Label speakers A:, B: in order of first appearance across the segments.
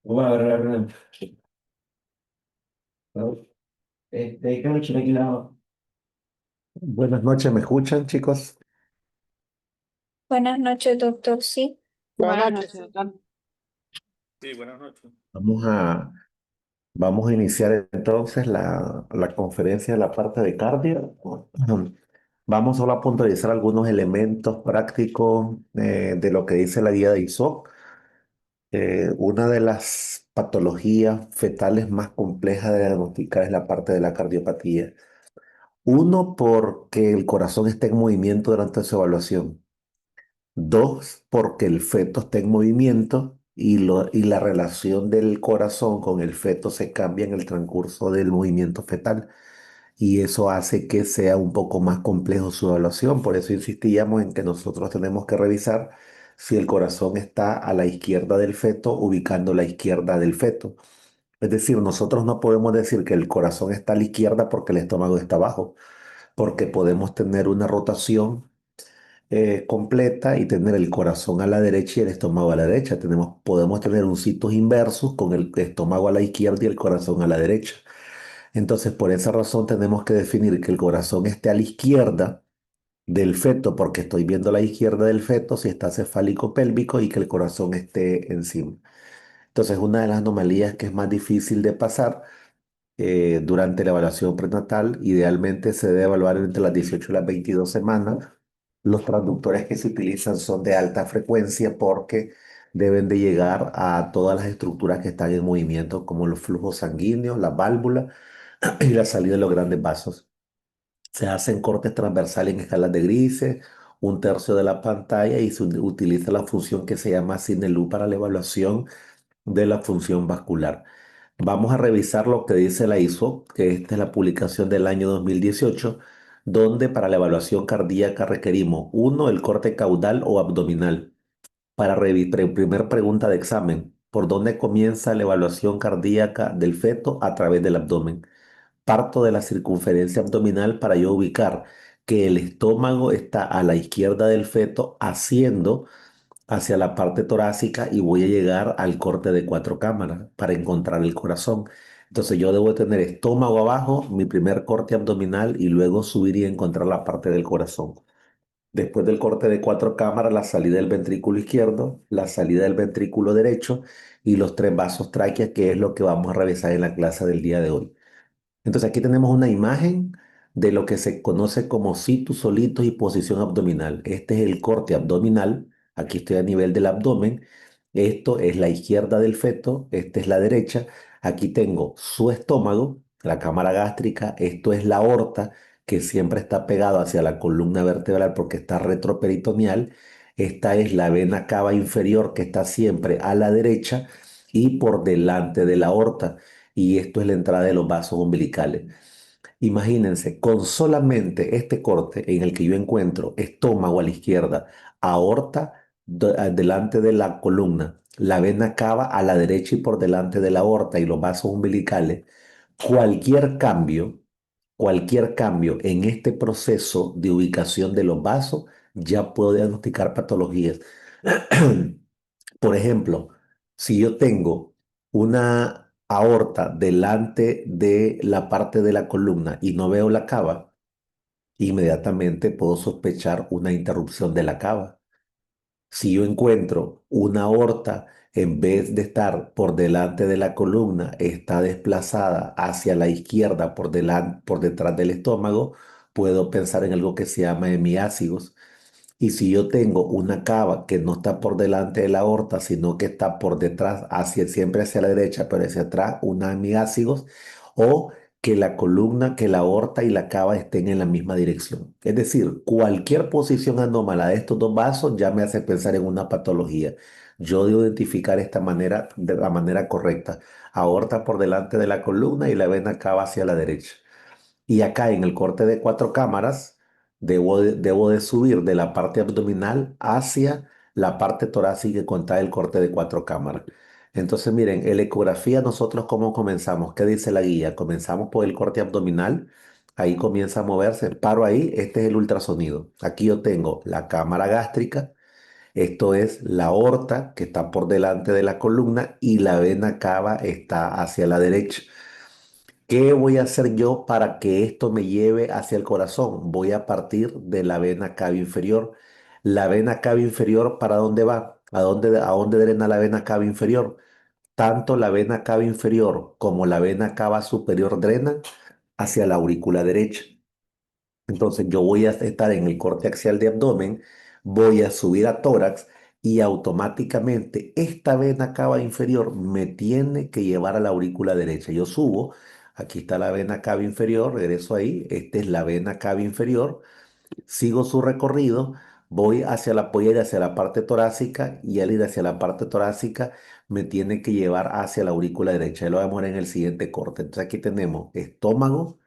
A: Var, kanske
B: Buenas noches, ¿me escuchan, chicos?
C: Buenas noches, doctor. Sí,
D: Buenas
E: Buenas
D: noches,
E: noches.
D: doctor.
A: Sí, buenas noches.
B: Vamos a, vamos a iniciar entonces la conferencia de la parte de cardio. Vamos solo a puntualizar algunos elementos prácticos de lo que dice la guía de ISO. Una de las patologías fetales más complejas de diagnosticar es la parte de la cardiopatía. Uno, porque el corazón está en movimiento durante su evaluación. Dos, porque el feto está en movimiento y la relación del corazón con el feto se cambia en el transcurso del movimiento fetal. Y eso hace que sea un poco más complejo su evaluación. Por eso insistíamos en que nosotros tenemos que revisar si el corazón está a la izquierda del feto, ubicando la izquierda del feto. Es decir, nosotros no podemos decir que el corazón está a la izquierda porque el estómago está abajo, porque podemos tener una rotación completa y tener el corazón a la derecha y el estómago a la derecha. Podemos tener un situs inversus con el estómago a la izquierda y el corazón a la derecha. Entonces, por esa razón tenemos que definir que el corazón esté a la izquierda del feto, porque estoy viendo la izquierda del feto si está cefálico pélvico y que el corazón esté encima. Entonces, una de las anomalías que es más difícil de pasar durante la evaluación prenatal, idealmente se debe evaluar entre las 18 y las 22 semanas. Los transductores que se utilizan son de alta frecuencia porque deben de llegar a todas las estructuras que están en movimiento, como los flujos sanguíneos, las válvulas y la salida de los grandes vasos. Se hacen cortes transversales en escalas de grises, un tercio de la pantalla y se utiliza la función que se llama Cinelú para la evaluación de la función vascular. Vamos a revisar lo que dice la ISO, que esta es la publicación del año 2018, donde para la evaluación cardíaca requerimos, uno, el corte caudal o abdominal. Para primer pregunta de examen, ¿por dónde comienza la evaluación cardíaca del feto? A través del abdomen. Parto de la circunferencia abdominal para yo ubicar que el estómago está a la izquierda del feto, haciendo hacia la parte torácica y voy a llegar al corte de cuatro cámaras para encontrar el corazón. Entonces yo debo tener estómago abajo, mi primer corte abdominal y luego subir y encontrar la parte del corazón. Después del corte de cuatro cámaras, la salida del ventrículo izquierdo, la salida del ventrículo derecho y los tres vasos tráqueas, que es lo que vamos a revisar en la clase del día de hoy. Entonces aquí tenemos una imagen de lo que se conoce como situs solitos y posición abdominal. Este es el corte abdominal. Aquí estoy a nivel del abdomen. Esto es la izquierda del feto. Esta es la derecha. Aquí tengo su estómago, la cámara gástrica. Esto es la aorta, que siempre está pegado hacia la columna vertebral porque está retroperitoneal. Esta es la vena cava inferior, que está siempre a la derecha y por delante de la aorta, y esto es la entrada de los vasos umbilicales. Imagínense, con solamente este corte en el que yo encuentro estómago a la izquierda, aorta delante de la columna, la vena cava a la derecha y por delante de la aorta y los vasos umbilicales, cualquier cambio, cualquier cambio en este proceso de ubicación de los vasos, ya puedo diagnosticar patologías. Por ejemplo, si yo tengo una aorta delante de la parte de la columna y no veo la cava, inmediatamente puedo sospechar una interrupción de la cava. Si yo encuentro una aorta, en vez de estar por delante de la columna, está desplazada hacia la izquierda por detrás del estómago, puedo pensar en algo que se llama hemiácigos. Y si yo tengo una cava que no está por delante de la aorta, sino que está por detrás, siempre hacia la derecha, pero hacia atrás, una amigácigos, o que la columna, que la aorta y la cava estén en la misma dirección. Es decir, cualquier posición anómala de estos dos vasos ya me hace pensar en una patología. Yo debo identificar esta manera de la manera correcta. Aorta por delante de la columna y la vena cava hacia la derecha. Y acá en el corte de cuatro cámaras, debo de subir de la parte abdominal hacia la parte torácica con tal el corte de cuatro cámaras. Entonces, miren, en la ecografía nosotros cómo comenzamos. ¿Qué dice la guía? Comenzamos por el corte abdominal. Ahí comienza a moverse. Paro ahí. Este es el ultrasonido. Aquí yo tengo la cámara gástrica. Esto es la aorta que está por delante de la columna y la vena cava está hacia la derecha. ¿Qué voy a hacer yo para que esto me lleve hacia el corazón? Voy a partir de la vena cava inferior. La vena cava inferior, ¿para dónde va? ¿A dónde drena la vena cava inferior? Tanto la vena cava inferior como la vena cava superior drenan hacia la aurícula derecha. Entonces yo voy a estar en el corte axial de abdomen, voy a subir a tórax y automáticamente esta vena cava inferior me tiene que llevar a la aurícula derecha. Yo subo, aquí está la vena cava inferior, regreso ahí, esta es la vena cava inferior, sigo su recorrido, voy a ir hacia la parte torácica y al ir hacia la parte torácica me tiene que llevar hacia la aurícula derecha. Ya lo vamos a ver en el siguiente corte. Entonces aquí tenemos estómago,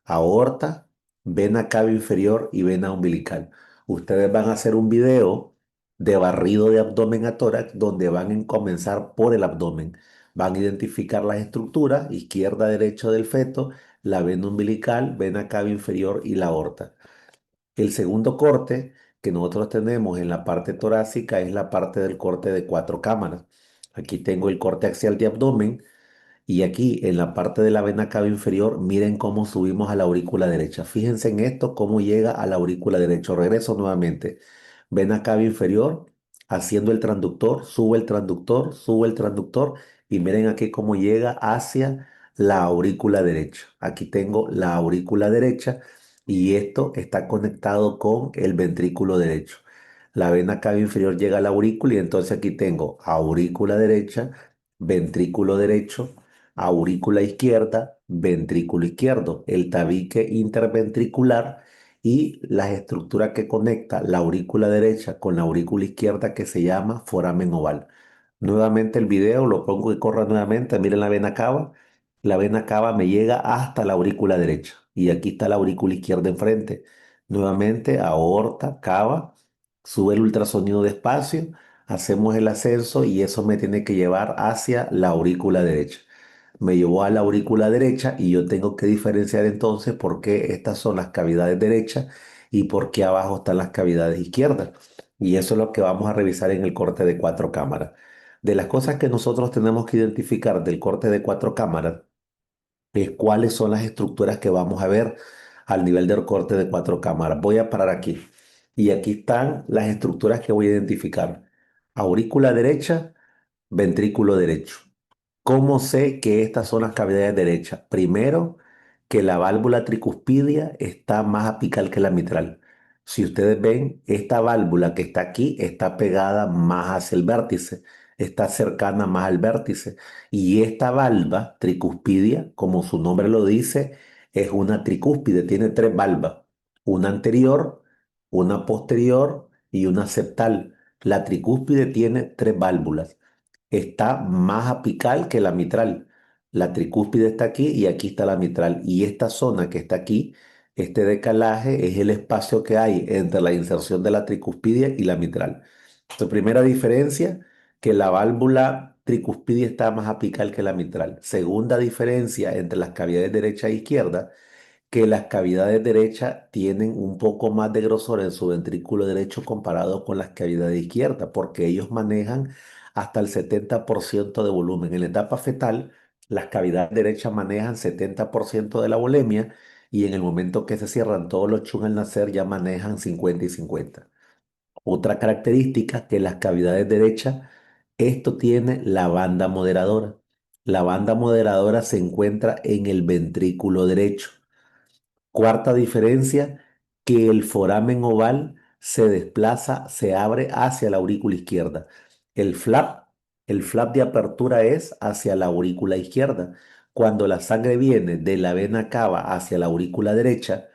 B: aorta, vena cava inferior y vena umbilical. Ustedes van a hacer un video de barrido de abdomen a tórax donde van a comenzar por el abdomen. Van a identificar las estructuras, izquierda, derecha del feto, la vena umbilical, vena cava inferior y la aorta. El segundo corte que nosotros tenemos en la parte torácica es la parte del corte de 4 cámaras. Aquí tengo el corte axial de abdomen, y aquí en la parte de la vena cava inferior, miren cómo subimos a la aurícula derecha. Fíjense en esto, cómo llega a la aurícula derecha. Regreso nuevamente. Vena cava inferior, haciendo el transductor, sube el transductor y miren aquí cómo llega hacia la aurícula derecha. Aquí tengo la aurícula derecha y esto está conectado con el ventrículo derecho. La vena cava inferior llega a la aurícula y entonces aquí tengo aurícula derecha, ventrículo derecho, aurícula izquierda, ventrículo izquierdo, el tabique interventricular y las estructuras que conecta la aurícula derecha con la aurícula izquierda que se llama foramen oval. Nuevamente el video, lo pongo y corra nuevamente, miren la vena cava. La vena cava me llega hasta la aurícula derecha y aquí está la aurícula izquierda enfrente. Nuevamente aorta, cava, sube el ultrasonido despacio, hacemos el ascenso y eso me tiene que llevar hacia la aurícula derecha. Me llevó a la aurícula derecha y yo tengo que diferenciar entonces por qué estas son las cavidades derechas y por qué abajo están las cavidades izquierdas. Y eso es lo que vamos a revisar en el corte de 4 cámaras. De las cosas que nosotros tenemos que identificar del corte de 4 cámaras es cuáles son las estructuras que vamos a ver al nivel del corte de 4 cámaras. Voy a parar aquí. Y aquí están las estructuras que voy a identificar. Aurícula derecha, ventrículo derecho. ¿Cómo sé que estas son las cavidades derechas? Primero, que la válvula tricuspidia está más apical que la mitral. Si ustedes ven, esta válvula que está aquí está pegada más hacia el vértice, está cercana más al vértice. Y esta valva tricuspidia, como su nombre lo dice, es una tricúspide, tiene 3 valvas, una anterior, una posterior y una septal. La tricúspide tiene 3 válvulas, está más apical que la mitral. La tricúspide está aquí y aquí está la mitral. Y esta zona que está aquí, este decalaje, es el espacio que hay entre la inserción de la tricúspide y la mitral. Entonces, primera diferencia, que la válvula tricuspidia está más apical que la mitral. Segunda diferencia entre las cavidades derecha e izquierda, que las cavidades derechas tienen un poco más de grosor en su ventrículo derecho comparado con las cavidades izquierdas, porque ellos manejan hasta el 70% de volumen. En la etapa fetal, las cavidades derechas manejan 70% de la volemia y en el momento que se cierran todos los chun al nacer ya manejan 50 y 50. Otra característica que las cavidades derechas, esto tiene la banda moderadora. La banda moderadora se encuentra en el ventrículo derecho. Cuarta diferencia, que el foramen oval se desplaza, se abre hacia la aurícula izquierda. El flap, el flap de apertura es hacia la aurícula izquierda. Cuando la sangre viene de la vena cava hacia la aurícula derecha,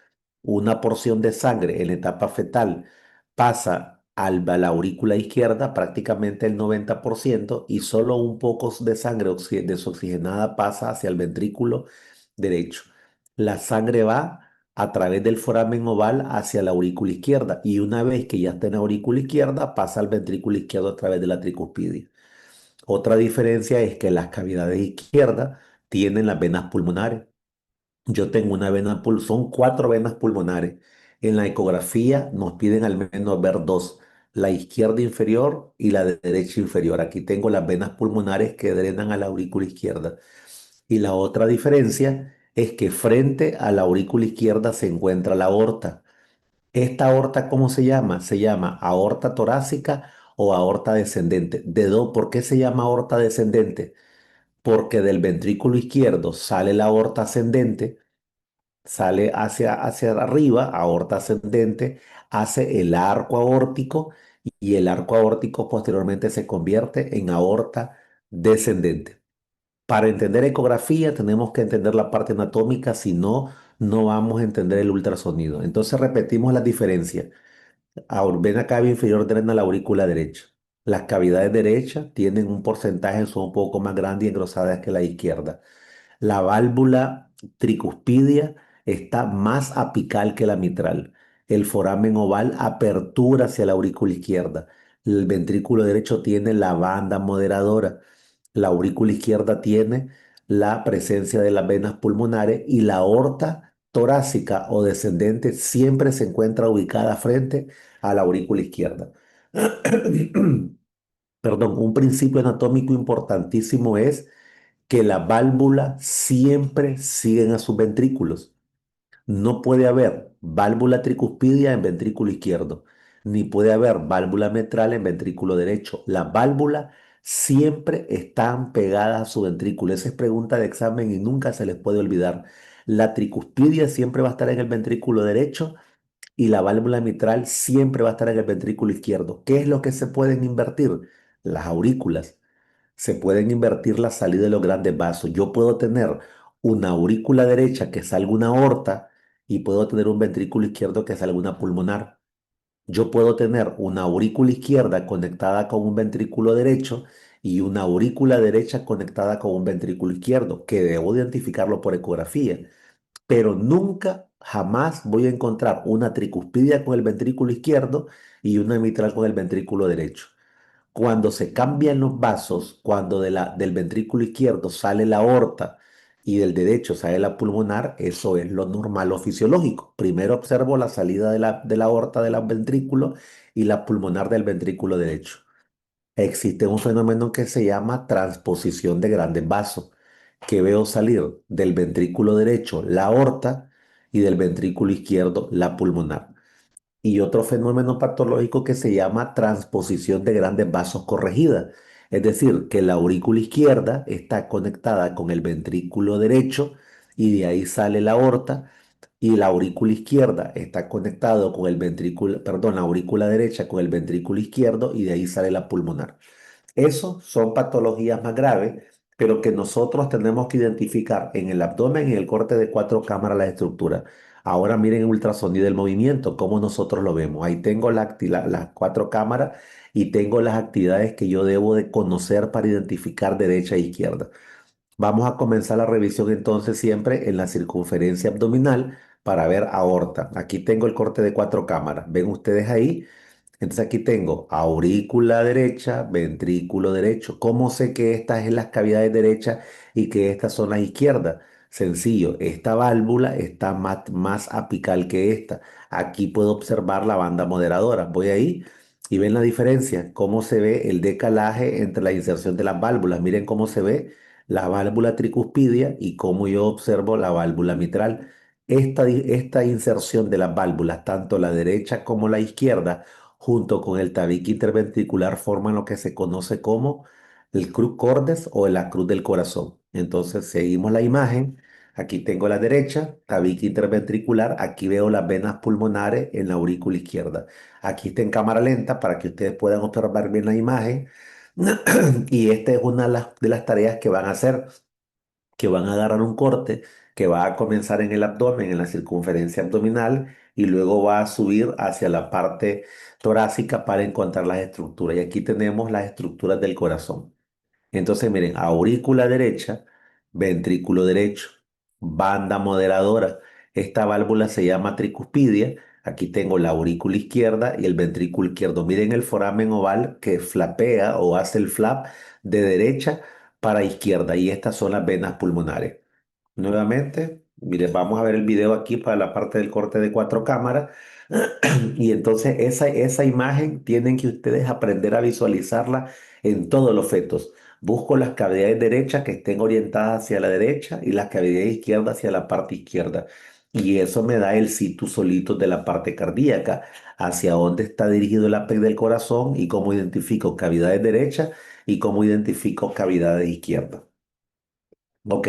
B: una porción de sangre en la etapa fetal pasa a la aurícula izquierda, prácticamente el 90%, y solo un poco de sangre desoxigenada pasa hacia el ventrículo derecho. La sangre va a través del foramen oval hacia la aurícula izquierda y una vez que ya está en la aurícula izquierda pasa al ventrículo izquierdo a través de la tricuspidia. Otra diferencia es que las cavidades izquierdas tienen las venas pulmonares. Yo tengo una son 4 venas pulmonares. En la ecografía nos piden al menos ver 2. la izquierda inferior y la derecha inferior. Aquí tengo las venas pulmonares que drenan a la aurícula izquierda. Y la otra diferencia es que frente a la aurícula izquierda se encuentra la aorta. ¿Esta aorta cómo se llama? Se llama aorta torácica o aorta descendente. ¿Por qué se llama aorta descendente? Porque del ventrículo izquierdo sale la aorta ascendente, sale hacia arriba, aorta ascendente, hace el arco aórtico y el arco aórtico posteriormente se convierte en aorta descendente. Para entender ecografía tenemos que entender la parte anatómica, si no, no vamos a entender el ultrasonido. Entonces repetimos las diferencias. Vena cava inferior drena la aurícula derecha. Las cavidades derechas tienen un porcentaje, son un poco más grandes y engrosadas que la izquierda. La válvula tricuspidia está más apical que la mitral. El foramen oval apertura hacia la aurícula izquierda. El ventrículo derecho tiene la banda moderadora. La aurícula izquierda tiene la presencia de las venas pulmonares y la aorta torácica o descendente siempre se encuentra ubicada frente a la aurícula izquierda. Perdón, un principio anatómico importantísimo es que las válvulas siempre siguen a sus ventrículos. No puede haber válvula tricuspidia en ventrículo izquierdo, ni puede haber válvula mitral en ventrículo derecho. Las válvulas siempre están pegadas a su ventrículo. Esa es pregunta de examen y nunca se les puede olvidar. La tricuspidia siempre va a estar en el ventrículo derecho y la válvula mitral siempre va a estar en el ventrículo izquierdo. ¿Qué es lo que se pueden invertir? Las aurículas. Se pueden invertir la salida de los grandes vasos. Yo puedo tener una aurícula derecha que salga una aorta y puedo tener un ventrículo izquierdo que salga una pulmonar. Yo puedo tener una aurícula izquierda conectada con un ventrículo derecho y una aurícula derecha conectada con un ventrículo izquierdo, que debo identificarlo por ecografía, pero nunca, jamás voy a encontrar una tricuspidia con el ventrículo izquierdo y una mitral con el ventrículo derecho. Cuando se cambian los vasos, cuando del ventrículo izquierdo sale la aorta y del derecho sale la pulmonar, eso es lo normal o fisiológico. Primero observo la salida de la aorta del ventrículo y la pulmonar del ventrículo derecho. Existe un fenómeno que se llama transposición de grandes vasos, que veo salir del ventrículo derecho la aorta y del ventrículo izquierdo la pulmonar. Y otro fenómeno patológico que se llama transposición de grandes vasos corregida. Es decir, que la aurícula izquierda está conectada con el ventrículo derecho y de ahí sale la aorta y la aurícula izquierda está conectado con el ventrículo, perdón, la aurícula derecha con el ventrículo izquierdo y de ahí sale la pulmonar. Esos son patologías más graves, pero que nosotros tenemos que identificar en el abdomen y en el corte de cuatro cámaras la estructura. Ahora miren el ultrasonido del movimiento, cómo nosotros lo vemos. Ahí tengo las cuatro cámaras y tengo las actividades que yo debo de conocer para identificar derecha e izquierda. Vamos a comenzar la revisión entonces siempre en la circunferencia abdominal para ver aorta. Aquí tengo el corte de cuatro cámaras. ¿Ven ustedes ahí? Entonces aquí tengo aurícula derecha, ventrículo derecho. ¿Cómo sé que estas es las cavidades derechas y que estas son las izquierdas? Sencillo, esta válvula está más apical que esta. Aquí puedo observar la banda moderadora. Voy ahí y ven la diferencia, cómo se ve el decalaje entre la inserción de las válvulas. Miren cómo se ve la válvula tricuspidia y cómo yo observo la válvula mitral. Esta inserción de las válvulas, tanto la derecha como la izquierda, junto con el tabique interventricular forman lo que se conoce como el cruz cordes o la cruz del corazón. Entonces seguimos la imagen. Aquí tengo la derecha, tabique interventricular. Aquí veo las venas pulmonares en la aurícula izquierda. Aquí está en cámara lenta para que ustedes puedan observar bien la imagen. Y esta es una de las tareas que van a hacer, que van a agarrar un corte que va a comenzar en el abdomen, en la circunferencia abdominal, y luego va a subir hacia la parte torácica para encontrar las estructuras. Y aquí tenemos las estructuras del corazón. Entonces, miren, aurícula derecha, ventrículo derecho, banda moderadora. Esta válvula se llama tricuspidia. Aquí tengo la aurícula izquierda y el ventrículo izquierdo. Miren el foramen oval que flapea o hace el flap de derecha para izquierda. Y estas son las venas pulmonares. Nuevamente, Mire, vamos a ver el video aquí para la parte del corte de 4 cámaras. Y entonces esa imagen tienen que ustedes aprender a visualizarla en todos los fetos. Busco las cavidades derechas que estén orientadas hacia la derecha y las cavidades izquierdas hacia la parte izquierda. Y eso me da el situs solitus de la parte cardíaca, hacia dónde está dirigido el APEC del corazón y cómo identifico cavidades derechas y cómo identifico cavidades izquierdas. Ok.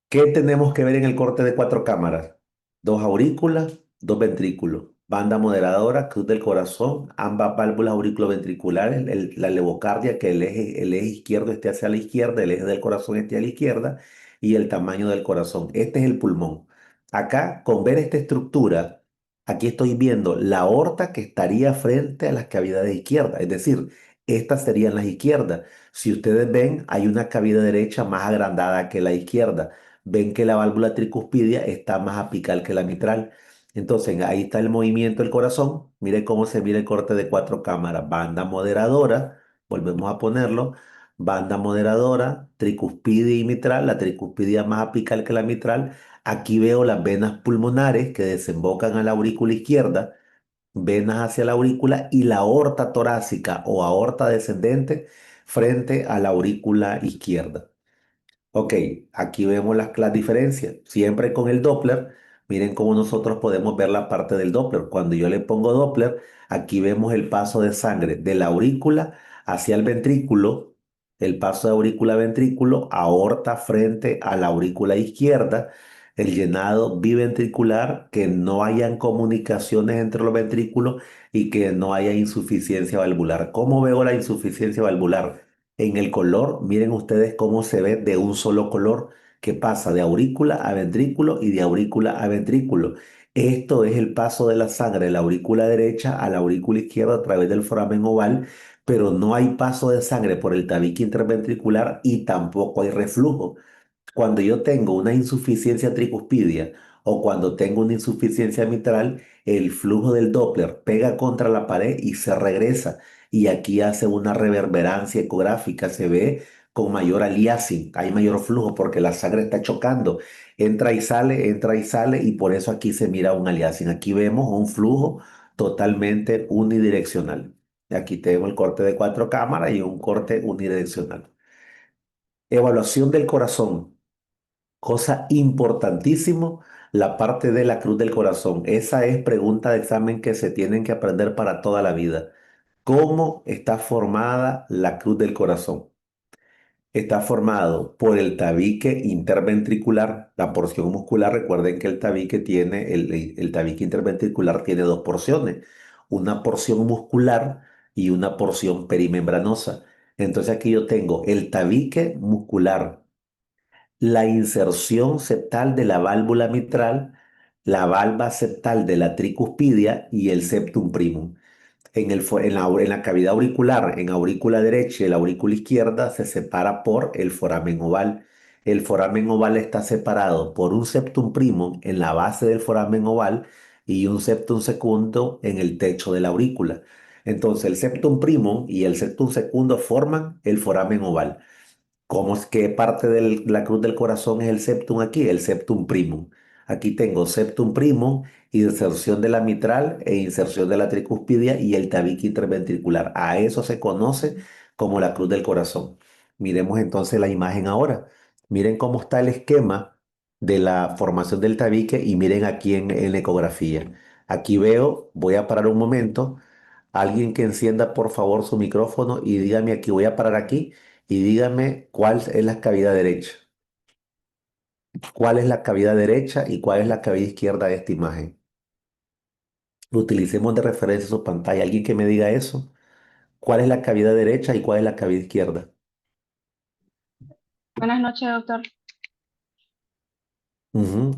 B: ¿Qué tenemos que ver en el corte de 4 cámaras? 2 aurículas, 2 ventrículos, banda moderadora, cruz del corazón, ambas válvulas auriculoventriculares, la levocardia, que el eje izquierdo esté hacia la izquierda, el eje del corazón esté a la izquierda y el tamaño del corazón. Este es el pulmón. Acá, con ver esta estructura, aquí estoy viendo la aorta que estaría frente a las cavidades izquierdas, es decir, estas serían las izquierdas. Si ustedes ven, hay una cavidad derecha más agrandada que la izquierda. Ven que la válvula tricuspidia está más apical que la mitral. Entonces, ahí está el movimiento del corazón. Mire cómo se mira el corte de 4 cámaras. Banda moderadora, volvemos a ponerlo. Banda moderadora, tricuspidia y mitral. La tricuspidia más apical que la mitral. Aquí veo las venas pulmonares que desembocan a la aurícula izquierda, venas hacia la aurícula y la aorta torácica o aorta descendente frente a la aurícula izquierda. Ok, aquí vemos las diferencias. Siempre con el Doppler, miren cómo nosotros podemos ver la parte del Doppler. Cuando yo le pongo Doppler, aquí vemos el paso de sangre de la aurícula hacia el ventrículo, el paso de aurícula a ventrículo, aorta frente a la aurícula izquierda, el llenado biventricular, que no hayan comunicaciones entre los ventrículos y que no haya insuficiencia valvular. ¿Cómo veo la insuficiencia valvular? En el color, miren ustedes cómo se ve de un solo color que pasa de aurícula a ventrículo y de aurícula a ventrículo. Esto es el paso de la sangre de la aurícula derecha a la aurícula izquierda a través del foramen oval, pero no hay paso de sangre por el tabique interventricular y tampoco hay reflujo. Cuando yo tengo una insuficiencia tricuspidia o cuando tengo una insuficiencia mitral, el flujo del Doppler pega contra la pared y se regresa. Y aquí hace una reverberancia ecográfica, se ve con mayor aliasing, hay mayor flujo porque la sangre está chocando, entra y sale y por eso aquí se mira un aliasing. Aquí vemos un flujo totalmente unidireccional. Aquí tengo el corte de 4 cámaras y un corte unidireccional. Evaluación del corazón. Cosa importantísimo, la parte de la cruz del corazón. Esa es pregunta de examen que se tienen que aprender para toda la vida. ¿Cómo está formada la cruz del corazón? Está formado por el tabique interventricular, la porción muscular. Recuerden que el tabique tiene, el tabique interventricular tiene 2 porciones, una porción muscular y una porción perimembranosa. Entonces aquí yo tengo el tabique muscular, la inserción septal de la válvula mitral, la valva septal de la tricuspidia y el septum primum. En la cavidad auricular, en aurícula derecha y la aurícula izquierda, se separa por el foramen oval. El foramen oval está separado por un septum primum en la base del foramen oval y un septum secundo en el techo de la aurícula. Entonces, el septum primum y el septum secundo forman el foramen oval. ¿Cómo es que parte de la cruz del corazón es el septum aquí? El septum primum. Aquí tengo septum primum, inserción de la mitral e inserción de la tricuspidia y el tabique interventricular. A eso se conoce como la cruz del corazón. Miremos entonces la imagen ahora. Miren cómo está el esquema de la formación del tabique y miren aquí en la ecografía. Aquí veo, voy a parar un momento. Alguien que encienda por favor su micrófono y dígame aquí, voy a parar aquí y dígame cuál es la cavidad derecha. ¿Cuál es la cavidad derecha y cuál es la cavidad izquierda de esta imagen? Utilicemos de referencia su pantalla. ¿Alguien que me diga eso? ¿Cuál es la cavidad derecha y cuál es la cavidad izquierda?
D: Buenas noches, doctor.
B: Ujú.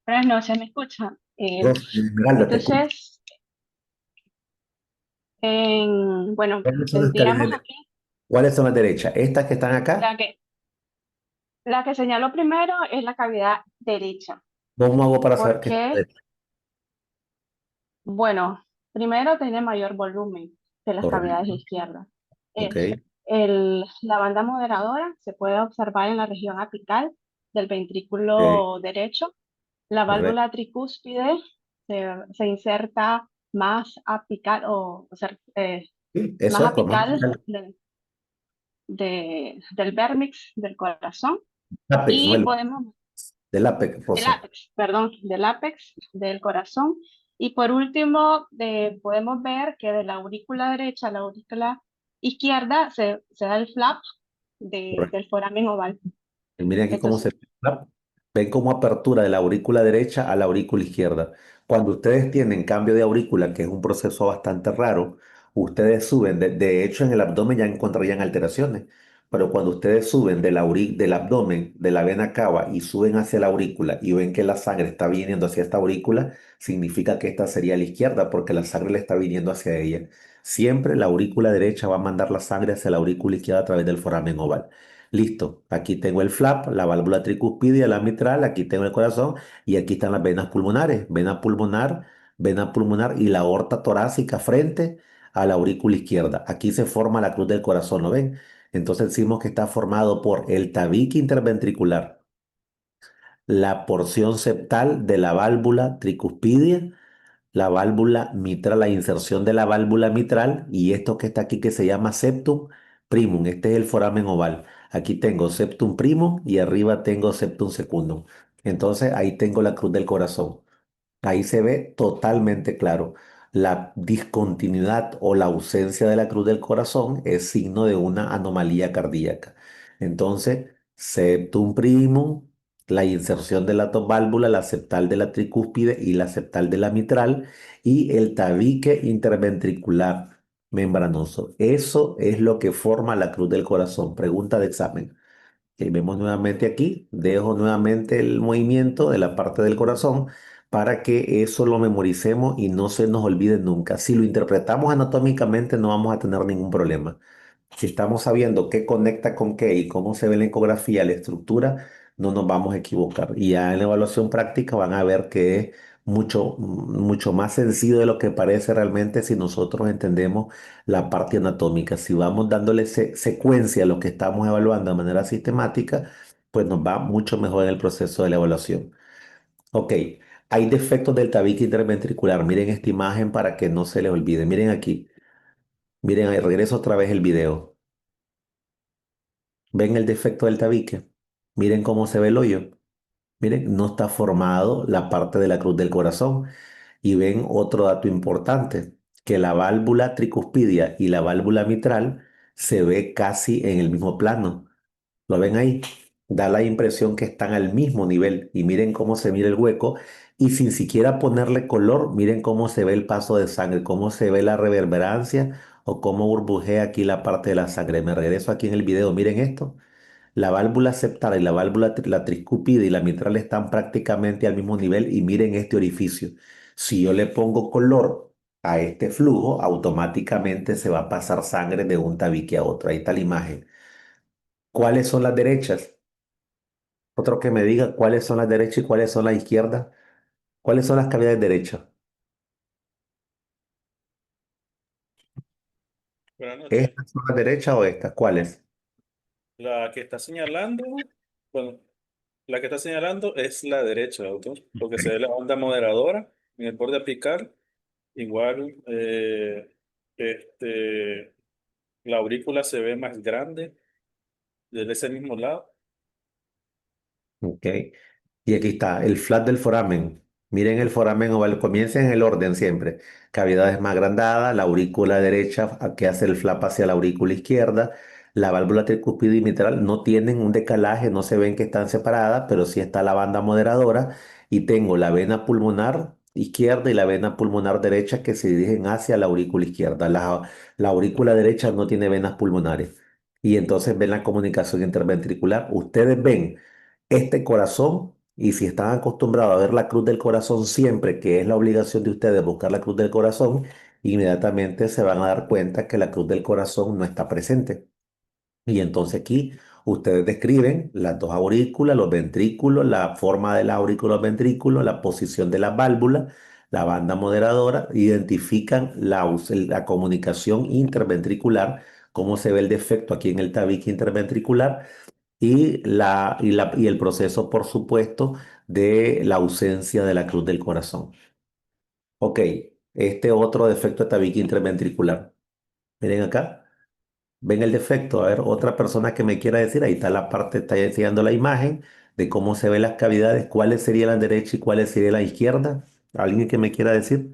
D: Buenas noches, ¿me escucha?
B: Esmeralda, te escucho.
D: Entonces, bueno,
B: ¿Cuáles son las cavidades
D: tendríamos
B: derechas?
D: aquí
B: ¿Cuáles son las derechas? ¿Estas que están acá?
D: la que, la que señaló primero es la cavidad derecha,
B: ¿Cómo hago para saber que es
D: porque,
B: derecha?
D: bueno, primero tiene mayor volumen que las cavidades
B: Correcto.
D: izquierdas.
B: Ok.
D: La banda moderadora se puede observar en la región apical del
B: Ok,
D: ventrículo derecho. La
B: correcto.
D: válvula tricúspide se inserta más apical
B: Sí, eso
D: más
B: es, como
D: apical del vérmix del corazón
B: Apex, no
D: y podemos,
B: del Apex,
D: del
B: Rosa.
D: ápex, perdón, del ápex del corazón. Y por último, podemos ver que de la aurícula derecha a la aurícula izquierda se da el flap del foramen oval.
B: Y miren aquí cómo
D: Entonces,
B: se ven como apertura de la aurícula derecha a la aurícula izquierda. Cuando ustedes tienen cambio de aurícula, que es un proceso bastante raro, ustedes suben, de hecho en el abdomen ya encontrarían alteraciones, pero cuando ustedes suben del abdomen, de la vena cava y suben hacia la aurícula y ven que la sangre está viniendo hacia esta aurícula, significa que esta sería la izquierda porque la sangre le está viniendo hacia ella. Siempre la aurícula derecha va a mandar la sangre hacia la aurícula izquierda a través del foramen oval. Listo, aquí tengo el flap, la válvula tricuspidia, la mitral, aquí tengo el corazón y aquí están las venas pulmonares, vena pulmonar y la aorta torácica frente a la aurícula izquierda. Aquí se forma la cruz del corazón, ¿lo ven? Entonces decimos que está formado por el tabique interventricular, la porción septal de la válvula tricuspidia, la válvula mitral, la inserción de la válvula mitral y esto que está aquí que se llama septum primum. Este es el foramen oval. Aquí tengo septum primum y arriba tengo septum secundum. Entonces ahí tengo la cruz del corazón. Ahí se ve totalmente claro. La discontinuidad o la ausencia de la cruz del corazón es signo de una anomalía cardíaca. Entonces, septum primum, la inserción de la dos válvulas, la septal de la tricúspide y la septal de la mitral, y el tabique interventricular membranoso. Eso es lo que forma la cruz del corazón. Pregunta de examen. Y vemos nuevamente aquí, dejo nuevamente el movimiento de la parte del corazón para que eso lo memoricemos y no se nos olvide nunca. Si lo interpretamos anatómicamente no vamos a tener ningún problema. Si estamos sabiendo qué conecta con qué y cómo se ve la ecografía, la estructura, no nos vamos a equivocar. Y ya en la evaluación práctica van a ver que es mucho más sencillo de lo que parece realmente si nosotros entendemos la parte anatómica. Si vamos dándole secuencia a lo que estamos evaluando de manera sistemática, pues nos va mucho mejor en el proceso de la evaluación. Ok, hay defectos del tabique interventricular. Miren esta imagen para que no se les olvide. Miren aquí. Miren ahí, regreso otra vez el video. ¿Ven el defecto del tabique? Miren cómo se ve el hoyo. Miren, no está formado la parte de la cruz del corazón. Y ven otro dato importante, que la válvula tricuspidia y la válvula mitral se ve casi en el mismo plano. ¿Lo ven ahí? Da la impresión que están al mismo nivel. Y miren cómo se mira el hueco. Y sin siquiera ponerle color, miren cómo se ve el paso de sangre, cómo se ve la reverberancia o cómo burbujea aquí la parte de la sangre. Me regreso aquí en el video. Miren esto. La válvula septal y la válvula la tricúpide y la mitral están prácticamente al mismo nivel y miren este orificio. Si yo le pongo color a este flujo, automáticamente se va a pasar sangre de un tabique a otro. Ahí está la imagen. ¿Cuáles son las derechas? Otro que me diga cuáles son las derechas y cuáles son las izquierdas. ¿Cuáles son las cavidades derechas?
A: Buenas noches.
B: ¿Estas son las derechas o estas? ¿Cuáles?
A: La que está señalando, bueno, la que está señalando es la derecha, doctor, porque se ve la onda moderadora en el borde apical. Igual, este, la aurícula se ve más grande desde ese mismo lado.
B: Ok. Y aquí está, el flat del foramen. Miren el foramen oval, comiencen en el orden siempre. Cavidades más agrandadas, la aurícula derecha que hace el flap hacia la aurícula izquierda. La válvula tricúspide y mitral no tienen un decalaje, no se ven que están separadas, pero sí está la banda moderadora. Y tengo la vena pulmonar izquierda y la vena pulmonar derecha que se dirigen hacia la aurícula izquierda. La aurícula derecha no tiene venas pulmonares. Y entonces ven la comunicación interventricular. Ustedes ven este corazón, y si están acostumbrados a ver la cruz del corazón siempre, que es la obligación de ustedes buscar la cruz del corazón, inmediatamente se van a dar cuenta que la cruz del corazón no está presente. Y entonces aquí ustedes describen las dos aurículas, los ventrículos, la forma de la aurícula, los ventrículos, la posición de la válvula, la banda moderadora, identifican la comunicación interventricular, cómo se ve el defecto aquí en el tabique interventricular y el proceso, por supuesto, de la ausencia de la cruz del corazón. Ok, este otro defecto de tabique interventricular. Miren acá, ven el defecto. A ver, otra persona que me quiera decir, ahí está la parte, está enseñando la imagen de cómo se ven las cavidades, cuáles serían la derecha y cuáles serían la izquierda. ¿Alguien que me quiera decir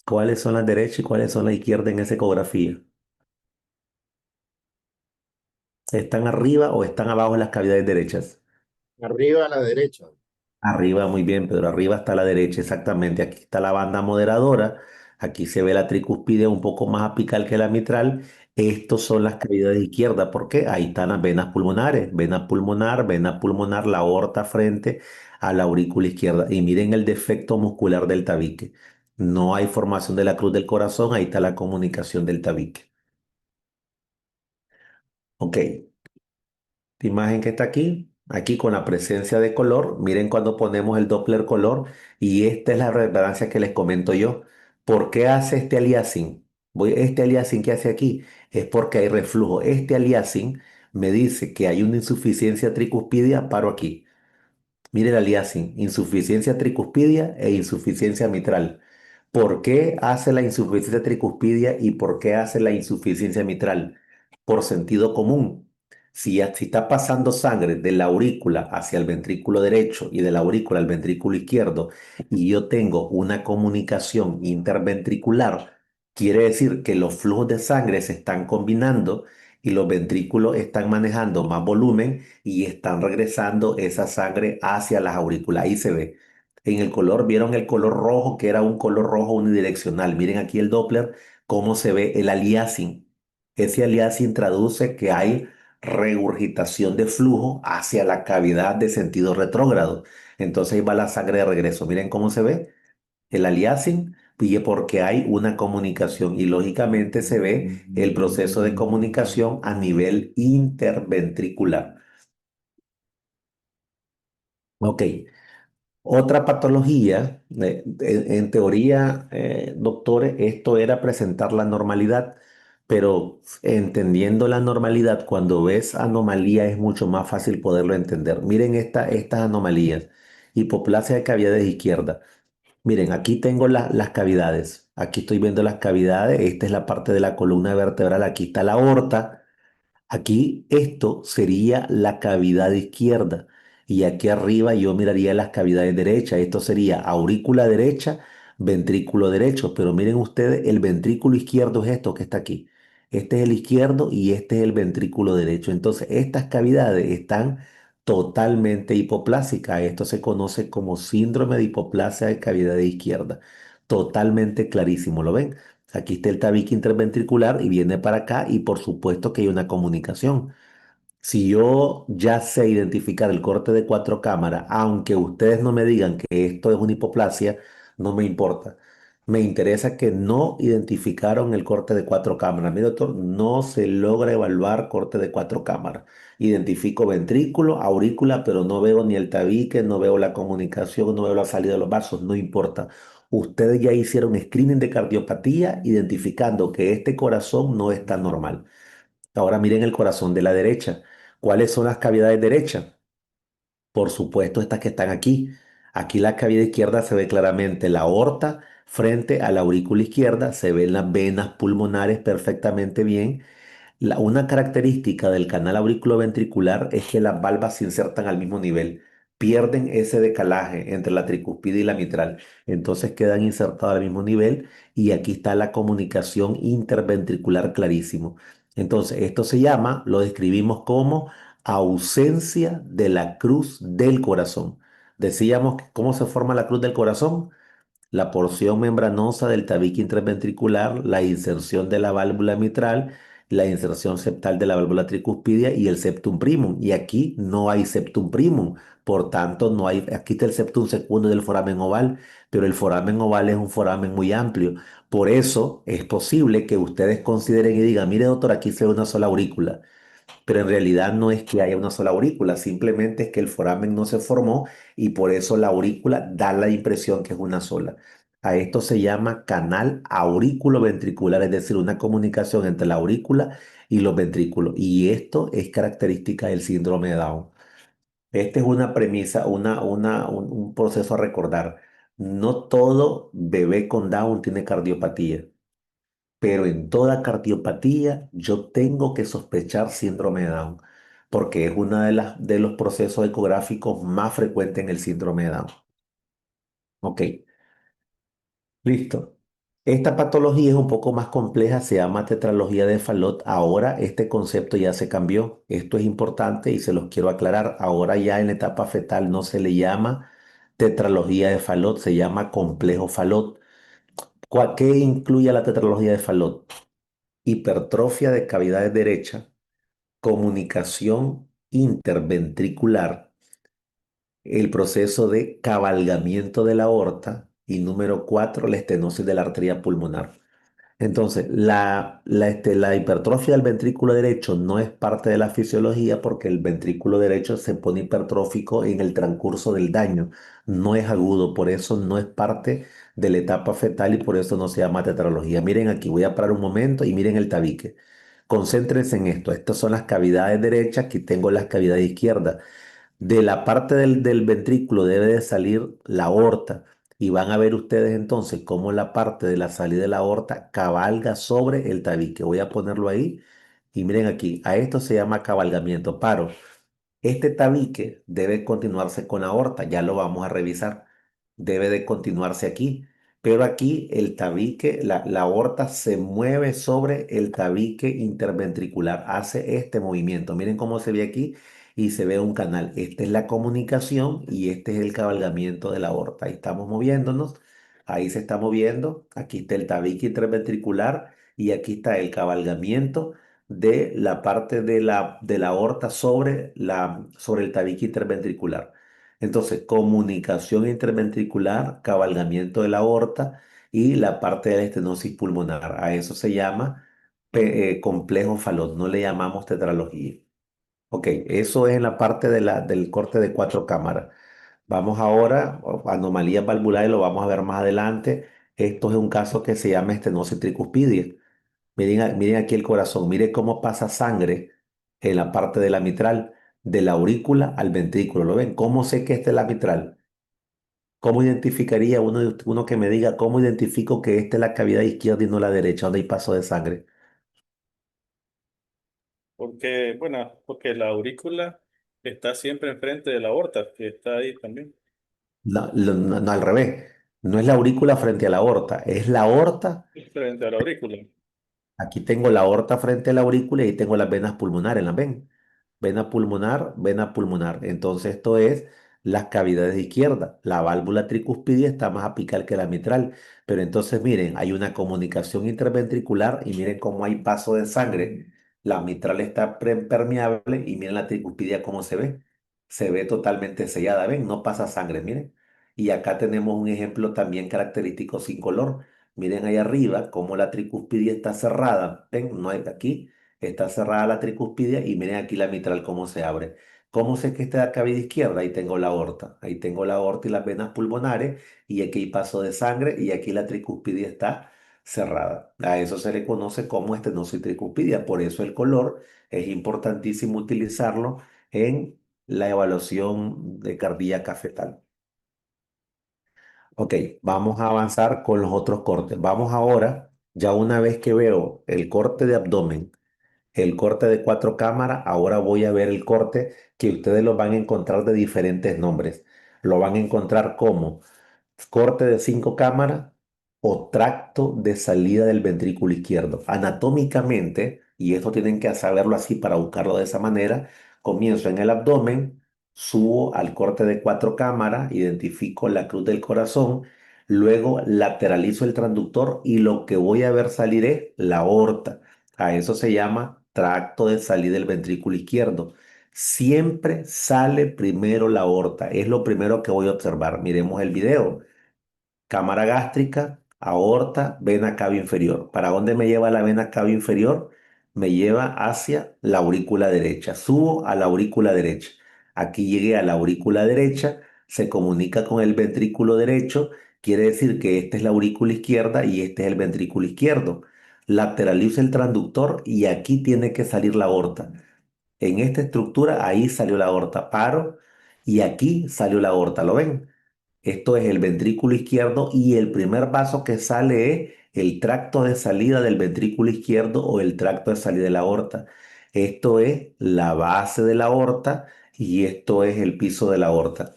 B: cuáles son las derechas y cuáles son la izquierda en esa ecografía? ¿Están arriba o están abajo las cavidades derechas?
E: Arriba a la derecha.
B: Arriba, muy bien, Pedro. Arriba está la derecha, exactamente. Aquí está la banda moderadora. Aquí se ve la tricuspide un poco más apical que la mitral. Estos son las cavidades izquierdas. ¿Por qué? Ahí están las venas pulmonares. Vena pulmonar, la aorta frente a la aurícula izquierda. Y miren el defecto muscular del tabique. No hay formación de la cruz del corazón. Ahí está la comunicación del tabique. Ok. La imagen que está aquí, aquí con la presencia de color, miren cuando ponemos el Doppler color y esta es la reverberancia que les comento yo. ¿Por qué hace este aliasing? Este aliasing que hace aquí es porque hay reflujo. Este aliasing me dice que hay una insuficiencia tricuspidia, paro aquí. Mire el aliasing, insuficiencia tricuspidia e insuficiencia mitral. ¿Por qué hace la insuficiencia tricuspidia y por qué hace la insuficiencia mitral? Por sentido común. Si está pasando sangre de la aurícula hacia el ventrículo derecho y de la aurícula al ventrículo izquierdo y yo tengo una comunicación interventricular, quiere decir que los flujos de sangre se están combinando y los ventrículos están manejando más volumen y están regresando esa sangre hacia las aurículas. Ahí se ve. En el color, vieron el color rojo, que era un color rojo unidireccional. Miren aquí el Doppler, cómo se ve el aliasing. Ese aliasing traduce que hay regurgitación de flujo hacia la cavidad de sentido retrógrado. Entonces ahí va la sangre de regreso. Miren cómo se ve el aliasing, y porque hay una comunicación y lógicamente se ve el proceso de comunicación a nivel interventricular. Ok, otra patología, en teoría, doctores, esto era presentar la normalidad, pero entendiendo la normalidad, cuando ves anomalía es mucho más fácil poderlo entender. Miren estas anomalías. Hipoplasia de cavidades izquierda. Miren, aquí tengo las cavidades. Aquí estoy viendo las cavidades. Esta es la parte de la columna vertebral. Aquí está la aorta. Aquí esto sería la cavidad izquierda y aquí arriba yo miraría las cavidades derechas. Esto sería aurícula derecha, ventrículo derecho. Pero miren ustedes, el ventrículo izquierdo es esto que está aquí. Este es el izquierdo y este es el ventrículo derecho. Entonces estas cavidades están totalmente hipoplásicas. Esto se conoce como síndrome de hipoplasia de cavidad izquierda. Totalmente clarísimo, ¿lo ven? Aquí está el tabique interventricular y viene para acá y por supuesto que hay una comunicación. Si yo ya sé identificar el corte de cuatro cámaras, aunque ustedes no me digan que esto es una hipoplasia, no me importa. Me interesa que no identificaron el corte de cuatro cámaras. Mi doctor, no se logra evaluar corte de cuatro cámaras. Identifico ventrículo, aurícula, pero no veo ni el tabique, no veo la comunicación, no veo la salida de los vasos, no importa. Ustedes ya hicieron screening de cardiopatía identificando que este corazón no está normal. Ahora miren el corazón de la derecha. ¿Cuáles son las cavidades derechas? Por supuesto, estas que están aquí. Aquí la cavidad izquierda se ve claramente la aorta frente a la aurícula izquierda, se ven las venas pulmonares perfectamente bien. Una característica del canal auriculoventricular es que las valvas se insertan al mismo nivel, pierden ese decalaje entre la tricuspide y la mitral, entonces quedan insertadas al mismo nivel y aquí está la comunicación interventricular clarísimo. Entonces, esto se llama, lo describimos como ausencia de la cruz del corazón. Decíamos que cómo se forma la cruz del corazón, la porción membranosa del tabique interventricular, la inserción de la válvula mitral, la inserción septal de la válvula tricuspidia y el septum primum. Y aquí no hay septum primum, por tanto no hay, aquí está el septum secundum del foramen oval, pero el foramen oval es un foramen muy amplio. Por eso es posible que ustedes consideren y digan, mire doctor, aquí se ve una sola aurícula. Pero en realidad no es que haya una sola aurícula, simplemente es que el foramen no se formó y por eso la aurícula da la impresión que es una sola. A esto se llama canal aurículo-ventricular, es decir, una comunicación entre la aurícula y los ventrículos. Y esto es característica del síndrome de Down. Esta es una premisa, un proceso a recordar. No todo bebé con Down tiene cardiopatía, pero en toda cardiopatía yo tengo que sospechar síndrome de Down, porque es uno de los procesos ecográficos más frecuentes en el síndrome de Down. Ok, listo. Esta patología es un poco más compleja, se llama tetralogía de Fallot. Ahora este concepto ya se cambió. Esto es importante y se los quiero aclarar. Ahora ya en la etapa fetal no se le llama tetralogía de Fallot, se llama complejo Fallot. ¿Qué incluye la tetralogía de Fallot? Hipertrofia de cavidades derecha, comunicación interventricular, el proceso de cabalgamiento de la aorta y número 4, la estenosis de la arteria pulmonar. Entonces, la hipertrofia del ventrículo derecho no es parte de la fisiología porque el ventrículo derecho se pone hipertrófico en el transcurso del daño. No es agudo, por eso no es parte de la etapa fetal y por eso no se llama tetralogía. Miren aquí, voy a parar un momento y miren el tabique. Concéntrense en esto. Estas son las cavidades derechas, aquí tengo las cavidades izquierdas. De la parte del ventrículo debe de salir la aorta y van a ver ustedes entonces cómo la parte de la salida de la aorta cabalga sobre el tabique. Voy a ponerlo ahí y miren aquí, a esto se llama cabalgamiento. Paro. Este tabique debe continuarse con aorta, ya lo vamos a revisar. Debe de continuarse aquí, pero aquí el tabique, la aorta se mueve sobre el tabique interventricular, hace este movimiento. Miren cómo se ve aquí y se ve un canal. Esta es la comunicación y este es el cabalgamiento de la aorta. Ahí estamos moviéndonos, ahí se está moviendo. Aquí está el tabique interventricular y aquí está el cabalgamiento de la parte de la aorta sobre el tabique interventricular. Entonces, comunicación interventricular, cabalgamiento de la aorta y la parte de la estenosis pulmonar. A eso se llama complejo Fallot, no le llamamos tetralogía. Ok, eso es en la parte del corte de 4 cámaras. Vamos ahora, anomalías valvulares, lo vamos a ver más adelante. Esto es un caso que se llama estenosis tricuspidia. Miren, miren aquí el corazón, miren cómo pasa sangre en la parte de la mitral, de la aurícula al ventrículo. ¿Lo ven? ¿Cómo sé que esta es la mitral? ¿Cómo identificaría uno que me diga cómo identifico que esta es la cavidad izquierda y no la derecha, donde hay paso de sangre?
A: Porque, bueno, porque la aurícula está siempre enfrente de la aorta, que está ahí también,
B: No, no, al revés. No es la aurícula frente a la aorta, es la aorta.
A: frente a la aurícula.
B: Aquí tengo la aorta frente a la aurícula y ahí tengo las venas pulmonares, ¿las ven? Vena pulmonar, vena pulmonar. Entonces esto es las cavidades izquierdas. La válvula tricuspidia está más apical que la mitral. Pero entonces miren, hay una comunicación interventricular y miren cómo hay paso de sangre. La mitral está permeable y miren la tricuspidia cómo se ve. Se ve totalmente sellada, ¿ven? No pasa sangre, miren. Y acá tenemos un ejemplo también característico sin color. Miren ahí arriba cómo la tricuspidia está cerrada. ¿Ven? No hay aquí. Está cerrada la tricuspidia y miren aquí la mitral cómo se abre. ¿Cómo sé que esta es la cavidad izquierda? Ahí tengo la aorta. Ahí tengo la aorta y las venas pulmonares y aquí hay paso de sangre y aquí la tricuspidia está cerrada. A eso se le conoce como estenosis tricuspidia. Por eso el color es importantísimo utilizarlo en la evaluación de cardíaca fetal. Ok, vamos a avanzar con los otros cortes. Vamos ahora, ya una vez que veo el corte de abdomen, el corte de 4 cámaras, ahora voy a ver el corte que ustedes lo van a encontrar de diferentes nombres. Lo van a encontrar como corte de 5 cámaras o tracto de salida del ventrículo izquierdo. Anatómicamente, y esto tienen que saberlo así para buscarlo de esa manera, comienzo en el abdomen, subo al corte de 4 cámaras, identifico la cruz del corazón, luego lateralizo el transductor y lo que voy a ver salir es la aorta. A eso se llama tracto de salida del ventrículo izquierdo. Siempre sale primero la aorta, es lo primero que voy a observar. Miremos el video. Cámara gástrica, aorta, vena cava inferior. ¿Para dónde me lleva la vena cava inferior? Me lleva hacia la aurícula derecha. Subo a la aurícula derecha. Aquí llegué a la aurícula derecha, se comunica con el ventrículo derecho Quiere decir que esta es la aurícula izquierda y este es el ventrículo izquierdo. Lateralizo el transductor y aquí tiene que salir la aorta. En esta estructura, ahí salió la aorta. Paro y aquí salió la aorta. ¿Lo ven? Esto es el ventrículo izquierdo y el primer vaso que sale es el tracto de salida del ventrículo izquierdo o el tracto de salida de la aorta. Esto es la base de la aorta y esto es el piso de la aorta.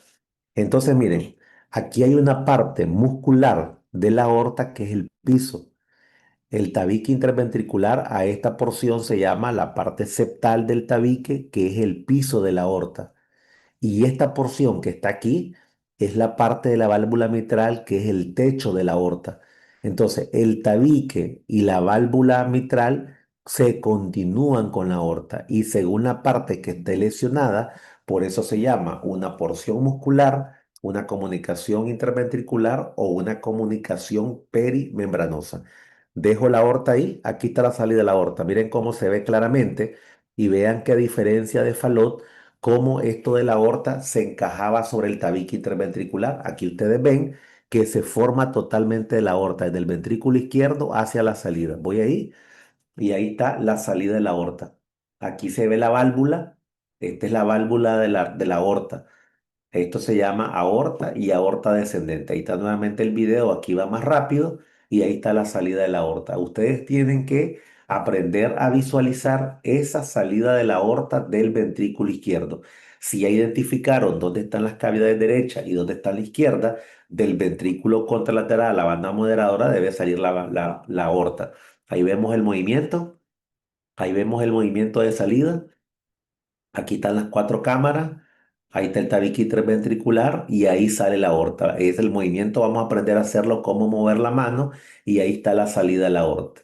B: Entonces, miren, aquí hay una parte muscular de la aorta que es el piso. El tabique interventricular, a esta porción se llama la parte septal del tabique, que es el piso de la aorta. Y esta porción que está aquí es la parte de la válvula mitral, que es el techo de la aorta. Entonces, el tabique y la válvula mitral se continúan con la aorta y según la parte que esté lesionada, por eso se llama una porción muscular, una comunicación interventricular o una comunicación perimembranosa. Dejo la aorta ahí, aquí está la salida de la aorta. Miren cómo se ve claramente y vean que a diferencia de Fallot, cómo esto de la aorta se encajaba sobre el tabique interventricular. Aquí ustedes ven que se forma totalmente la aorta desde el ventrículo izquierdo hacia la salida. Voy ahí y ahí está la salida de la aorta. Aquí se ve la válvula. Esta es la válvula de la aorta. Esto se llama aorta y aorta descendente. Ahí está nuevamente el video, aquí va más rápido y ahí está la salida de la aorta. Ustedes tienen que aprender a visualizar esa salida de la aorta del ventrículo izquierdo. Si ya identificaron dónde están las cavidades derecha y dónde está la izquierda, del ventrículo contralateral, la banda moderadora, debe salir la aorta. Ahí vemos el movimiento, ahí vemos el movimiento de salida. Aquí están las cuatro cámaras, ahí está el tabique interventricular y ahí sale la aorta. Es el movimiento, vamos a aprender a hacerlo, cómo mover la mano y ahí está la salida de la aorta.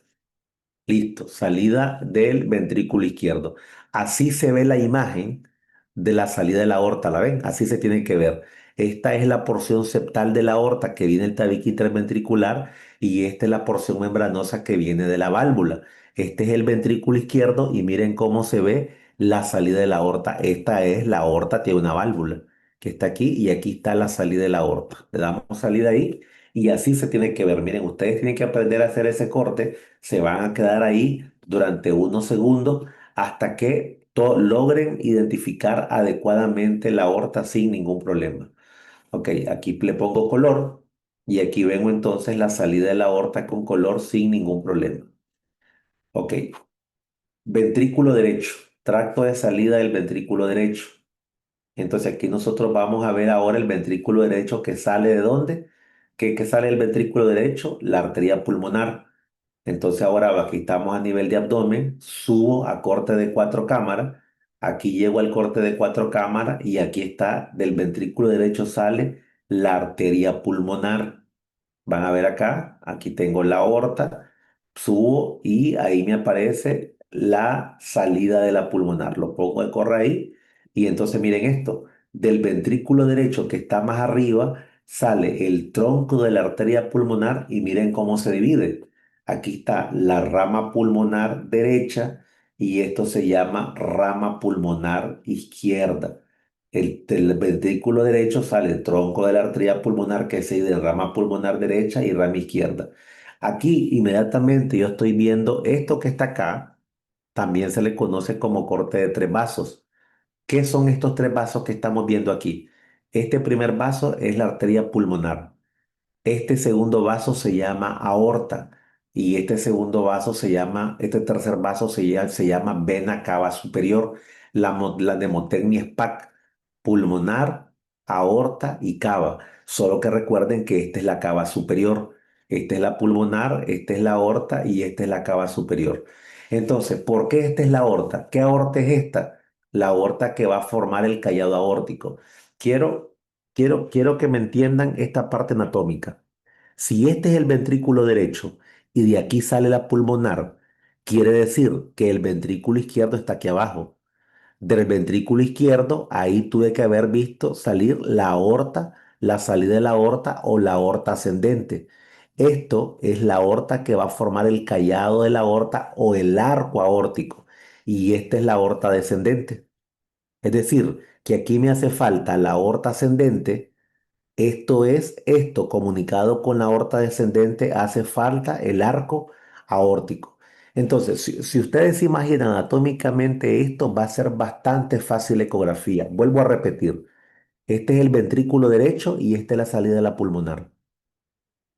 B: Listo, salida del ventrículo izquierdo. Así se ve la imagen de la salida de la aorta, ¿la ven? Así se tiene que ver. Esta es la porción septal de la aorta que viene del tabique interventricular y esta es la porción membranosa que viene de la válvula. Este es el ventrículo izquierdo y miren cómo se ve la salida de la aorta. Esta es la aorta, tiene una válvula que está aquí y aquí está la salida de la aorta. Le damos salida ahí y así se tiene que ver. Miren, ustedes tienen que aprender a hacer ese corte, se van a quedar ahí durante unos segundos hasta que logren identificar adecuadamente la aorta sin ningún problema. Ok, aquí le pongo color y aquí vengo entonces la salida de la aorta con color sin ningún problema. Ok, ventrículo derecho, tracto de salida del ventrículo derecho. Entonces aquí nosotros vamos a ver ahora el ventrículo derecho que sale de dónde, que sale el ventrículo derecho, la arteria pulmonar. Entonces ahora aquí estamos a nivel de abdomen, subo a corte de cuatro cámaras, aquí llego al corte de cuatro cámaras y aquí está, del ventrículo derecho sale la arteria pulmonar. Van a ver acá, aquí tengo la aorta, subo y ahí me aparece la salida de la pulmonar. Lo pongo de corre ahí y entonces miren esto, del ventrículo derecho que está más arriba sale el tronco de la arteria pulmonar y miren cómo se divide. Aquí está la rama pulmonar derecha y esto se llama rama pulmonar izquierda. Del ventrículo derecho sale el tronco de la arteria pulmonar que se divide en rama pulmonar derecha y rama izquierda. Aquí inmediatamente yo estoy viendo esto que está acá, también se le conoce como corte de tres vasos. ¿Qué son estos tres vasos que estamos viendo aquí? Este primer vaso es la arteria pulmonar. Este segundo vaso se llama aorta y este segundo vaso este tercer vaso se llama vena cava superior, la mnemotecnia es PAC, pulmonar, aorta y cava. Solo que recuerden que esta es la cava superior, esta es la pulmonar, esta es la aorta y esta es la cava superior. Entonces, ¿por qué esta es la aorta? ¿Qué aorta es esta? La aorta que va a formar el callado aórtico. Quiero quiero que me entiendan esta parte anatómica. Si este es el ventrículo derecho y de aquí sale la pulmonar, quiere decir que el ventrículo izquierdo está aquí abajo. Del ventrículo izquierdo, ahí tuve que haber visto salir la aorta, la salida de la aorta o la aorta ascendente. Esto es la aorta que va a formar el callado de la aorta o el arco aórtico. Y esta es la aorta descendente. Es decir, que aquí me hace falta la aorta ascendente, Esto es esto, comunicado con la aorta descendente, hace falta el arco aórtico. Entonces, si ustedes se imaginan anatómicamente esto, va a ser bastante fácil ecografía. Vuelvo a repetir, este es el ventrículo derecho y esta es la salida de la pulmonar.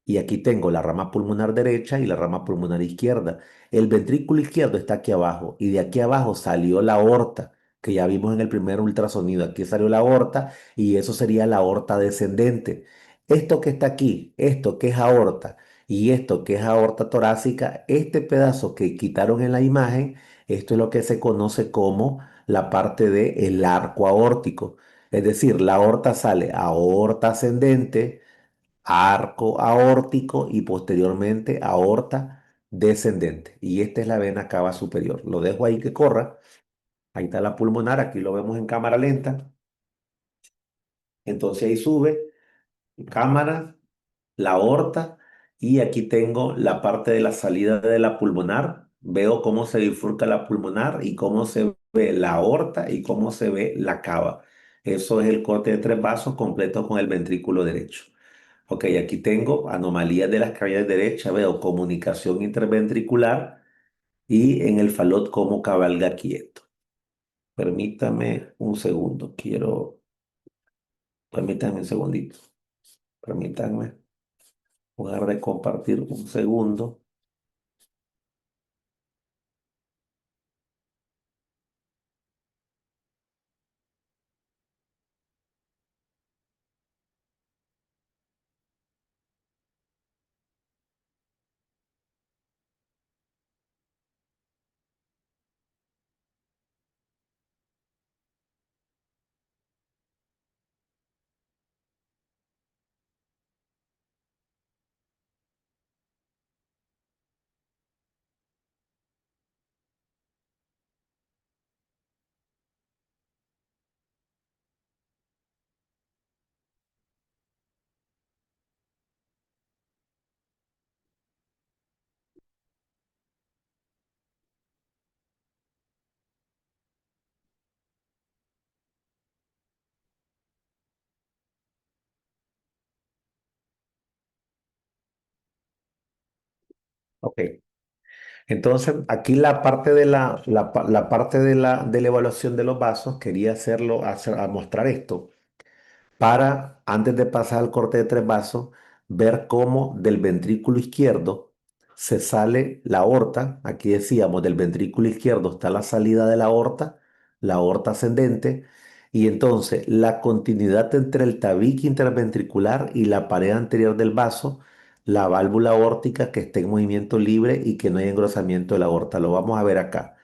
B: Y aquí tengo la rama pulmonar derecha y la rama pulmonar izquierda. El ventrículo izquierdo está aquí abajo y de aquí abajo salió la aorta, que ya vimos en el primer ultrasonido. Aquí salió la aorta y eso sería la aorta descendente. Esto que está aquí, esto que es aorta y esto que es aorta torácica, este pedazo que quitaron en la imagen, esto es lo que se conoce como la parte del arco aórtico. Es decir, la aorta sale aorta ascendente, arco aórtico y posteriormente aorta descendente. Y esta es la vena cava superior. Lo dejo ahí que corra. Ahí está la pulmonar, aquí lo vemos en cámara lenta. Entonces ahí sube, cámara, la aorta y aquí tengo la parte de la salida de la pulmonar. Veo cómo se bifurca la pulmonar y cómo se ve la aorta y cómo se ve la cava. Eso es el corte de tres vasos completo con el ventrículo derecho. Ok, aquí tengo anomalías de las cavidades derechas, veo comunicación interventricular y en el falot cómo cabalga quieto. Permítame un segundo, permítanme un segundito, permítanme, voy a recompartir un segundo. Ok, entonces aquí la parte de la parte de la evaluación de los vasos, quería a mostrar esto. Para, antes de pasar al corte de tres vasos, ver cómo del ventrículo izquierdo se sale la aorta. Aquí decíamos, del ventrículo izquierdo está la salida de la aorta ascendente, y entonces la continuidad entre el tabique interventricular y la pared anterior del vaso, la válvula aórtica que esté en movimiento libre y que no haya engrosamiento de la aorta. Lo vamos a ver acá.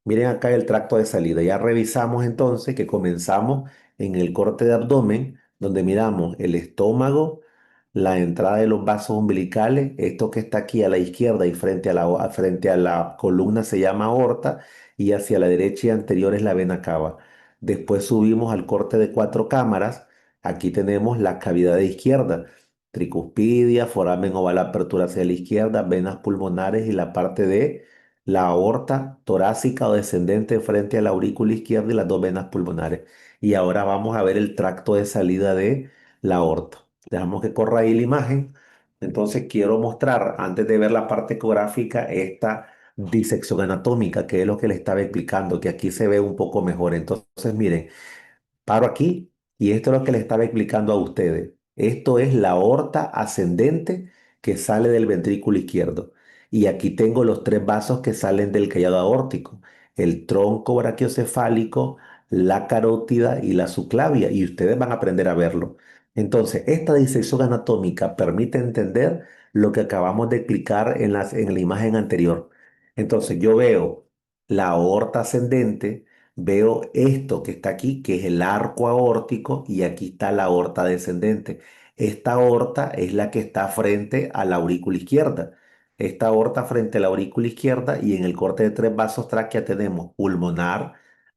B: Miren acá el tracto de salida. Ya revisamos entonces que comenzamos en el corte de abdomen, donde miramos el estómago, la entrada de los vasos umbilicales, esto que está aquí a la izquierda y frente a la columna se llama aorta, y hacia la derecha y anterior es la vena cava. Después subimos al corte de cuatro cámaras. Aquí tenemos la cavidad izquierda, tricuspidia, foramen oval, apertura hacia la izquierda, venas pulmonares y la parte de la aorta torácica o descendente frente a la aurícula izquierda y las dos venas pulmonares. Y ahora vamos a ver el tracto de salida de la aorta. Dejamos que corra ahí la imagen. Entonces quiero mostrar, antes de ver la parte ecográfica, esta disección anatómica, que es lo que le estaba explicando, que aquí se ve un poco mejor. Entonces, miren, paro aquí y esto es lo que le estaba explicando a ustedes. Esto es la aorta ascendente que sale del ventrículo izquierdo. Y aquí tengo los tres vasos que salen del callado aórtico: el tronco brachiocefálico, la carótida y la subclavia. Y ustedes van a aprender a verlo. Entonces, esta disección anatómica permite entender lo que acabamos de explicar en la imagen anterior. Entonces, yo veo la aorta ascendente. Veo esto que está aquí, que es el arco aórtico, y aquí está la aorta descendente. Esta aorta es la que está frente a la aurícula izquierda. Esta aorta frente a la aurícula izquierda, y en el corte de tres vasos tráquea tenemos pulmonar,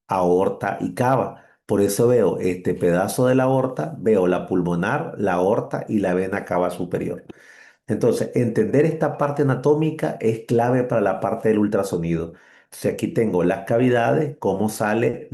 B: aorta y cava. Por eso veo este pedazo de la aorta, veo la pulmonar, la aorta y la vena cava superior. Entonces, entender esta parte anatómica es clave para la parte del ultrasonido. Entonces, aquí tengo las cavidades, cómo sale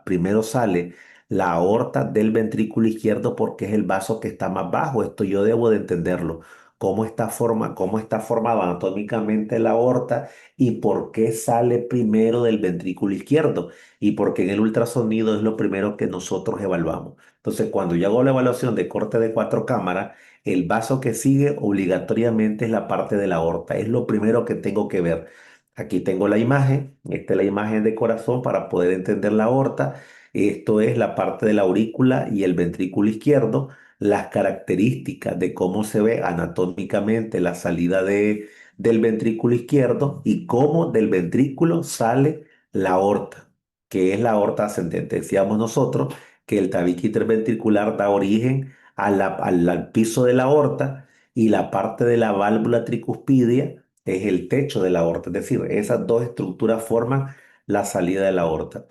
B: primero sale la aorta del ventrículo izquierdo porque es el vaso que está más bajo. Esto yo debo de entenderlo. Cómo está formada anatómicamente la aorta y por qué sale primero del ventrículo izquierdo y porque en el ultrasonido es lo primero que nosotros evaluamos. Entonces, cuando yo hago la evaluación de corte de 4 cámaras, el vaso que sigue obligatoriamente es la parte de la aorta. Es lo primero que tengo que ver. Aquí tengo la imagen. Esta es la imagen de corazón para poder entender la aorta. Esto es la parte de la aurícula y el ventrículo izquierdo. Las características de cómo se ve anatómicamente la salida del ventrículo izquierdo y cómo del ventrículo sale la aorta, que es la aorta ascendente. Decíamos nosotros que el tabique interventricular da origen al piso de la aorta y la parte de la válvula tricuspidia es el techo de la aorta. Es decir, esas dos estructuras forman la salida de la aorta.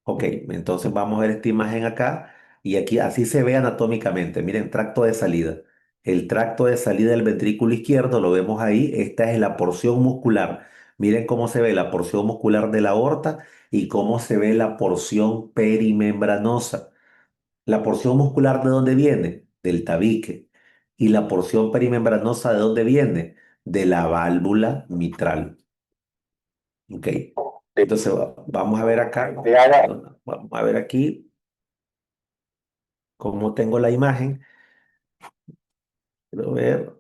B: Ok, entonces vamos a ver esta imagen acá y aquí así se ve anatómicamente. Miren, tracto de salida. El tracto de salida del ventrículo izquierdo lo vemos ahí. Esta es la porción muscular. Miren cómo se ve la porción muscular de la aorta y cómo se ve la porción perimembranosa. La porción muscular ¿de dónde viene? Del tabique. Y la porción perimembranosa ¿de dónde viene? De la válvula mitral. Ok. Entonces vamos a ver acá. Vamos a ver aquí cómo tengo la imagen. Quiero ver.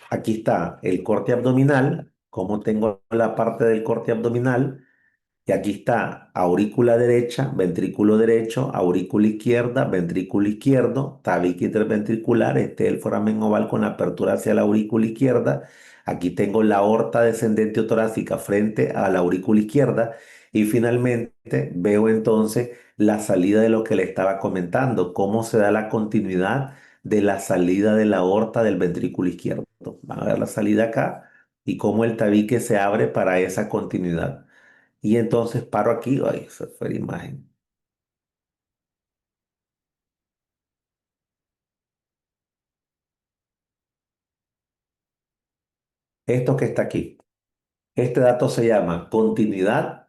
B: Aquí está el corte abdominal. Cómo tengo la parte del corte abdominal. Y aquí está aurícula derecha, ventrículo derecho, aurícula izquierda, ventrículo izquierdo, tabique interventricular, este es el foramen oval con apertura hacia la aurícula izquierda. Aquí tengo la aorta descendente o torácica frente a la aurícula izquierda. Y finalmente veo entonces la salida de lo que le estaba comentando, cómo se da la continuidad de la salida de la aorta del ventrículo izquierdo. Van a ver la salida acá y cómo el tabique se abre para esa continuidad. Y entonces paro aquí, ay, esa fue la imagen. Esto que está aquí, este dato se llama continuidad